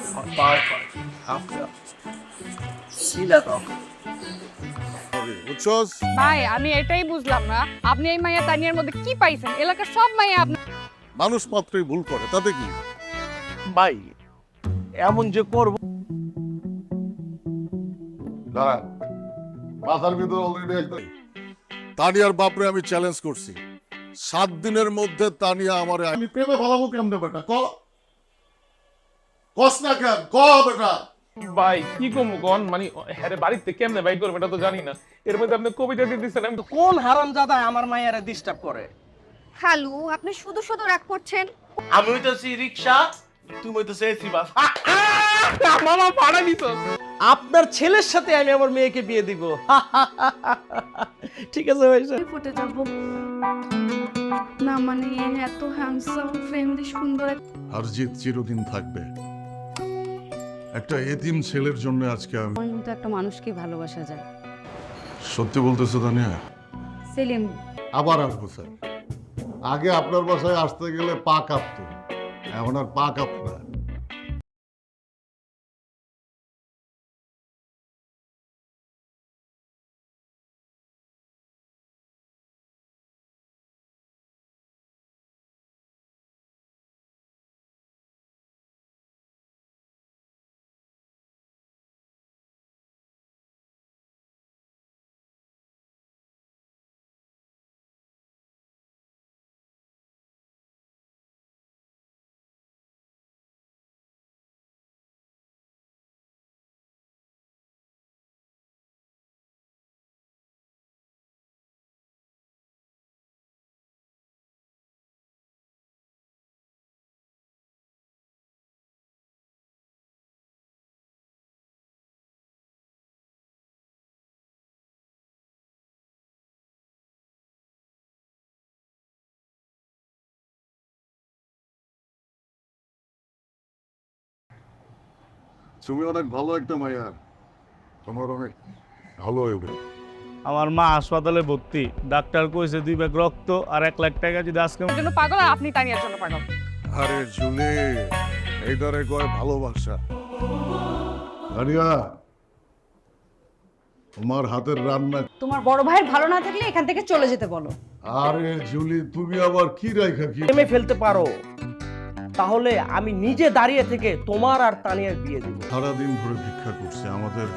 বুঝছস? ভাই আমি এটাই বুঝলাম না, আপনি এই মাইয়া তানিয়ার মধ্যে কি পাইছেন? এলাকার সব মাইয়া আপনি। মানুষ মাত্রই ভুল করে, তাতে কি? ভাই এমন যে করব। দাঁড়ান, মাথার ভিতরে অলরেডি একটা তানিয়ার বাপরে আমি চ্যালেঞ্জ করছি, 7 দিনের মধ্যে তানিয়া আমারে আমি প্রেমে ফলাবো কেমনে বেটা, কস না কেন, বেটা। ভাই কি কমু কোন, মানে হ্যাঁ বাড়িতে কেমনে বাইক করবে এটা তো জানি না। এর মধ্যে আপনি কবিতা দিয়ে দিচ্ছেন। আমি কোন হারামজাদা আমার মায়েরা ডিস্টার্ব করে? খালু আপনি শুধু শুধু রাগ করছেন। আমি হইতেছি রিকশা, তুমি হইতেছে এসি বাস। মামা পাড়া দিত। আপনার ছেলের সাথে আমি আমার মেয়েকে বিয়ে দিব। ঠিক আছে ভাই স্যার। ফুটে যাব না, মানে এত হ্যান্ডসাম ফ্রেন্ডলি সুন্দর। হারজিত চিরদিন থাকবে। একটা এতিম ছেলের জন্য আজকে আমি। আমার মতো একটা মানুষকে ভালোবাসা যায়। সত্যি বলতেছো তানিয়া? সেলিম, আবার আসবো স্যার। আগে আপনার বাসায় আসতে গেলে পা কাঁপতো, এখন আর পা কাঁপে না। তুমি অনেক ভালো একটা মাইয়া, তোমার অনেক ভালো হবে। আমার মা হাসপাতালে ভর্তি, ডাক্তার কইছে 2 ব্যাগ রক্ত আর 1 লাখ টাকা যদি আজকে। জন্য পাগল আর আপনি তানিয়ার জন্য পাগল। আরে জুলি, এইটারে কয় ভালোবাসা। তানিয়া, তোমার হাতের রান্না। তোমার বড় ভাইয়ের ভালো না থাকলে এখান থেকে চলে যেতে বলো। আরে জুলি, তুমি আবার কি রাইখা কি প্রেমে ফেলতে পারো, তাহলে আমি নিজে দাঁড়িয়ে থেকে তোমার আর তানিয়ার বিয়ে দিব। সারাদিন ধরে ভিক্ষা করছে, আমাদের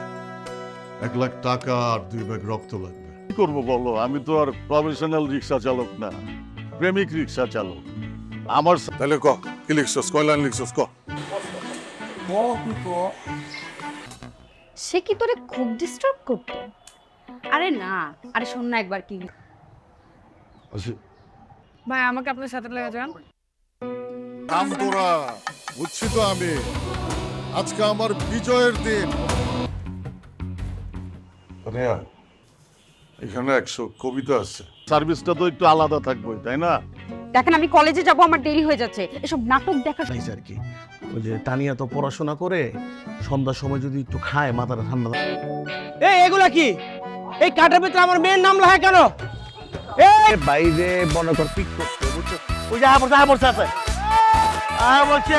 1 লাখ টাকা আর 2 ব্যাগ রক্ত লাগবে। কি করবো বলো, আমি তো আর প্রফেশনাল রিক্সা চালক না, প্রেমিক রিক্সা চালক। আমার তাহলে কি লিখছস, কয় লাইন লিখছস? সে কি তোরে খুব ডিস্টার্ব করতো? আরে না, আরে শোন না একবার কি। আচ্ছা ভাই আমাকে আপনার সাথে লেগে যান। নাম তোরা বুঝছি তো আমি, আজকে আমার বিজয়ের দিন। এখানে 100 কবিতা আছে, সার্ভিসটা তো একটু আলাদা থাকবে তাই না? দেখেন আমি কলেজে যাব, আমার দেরি হয়ে যাচ্ছে, এসব নাটক দেখা নাইছে আর কি। ওই যে তানিয়া তো পড়াশোনা করে সন্ধ্যার সময় যদি একটু খায় মাথাটা ঠান্ডা। এই এগুলা কি? এই কার্ডের ভিতরে আমার মেয়ের নাম লেখা কেন? এই বাইরে মনে কর পিক করতে বুঝছো? ওই যে আবার আছে বলছে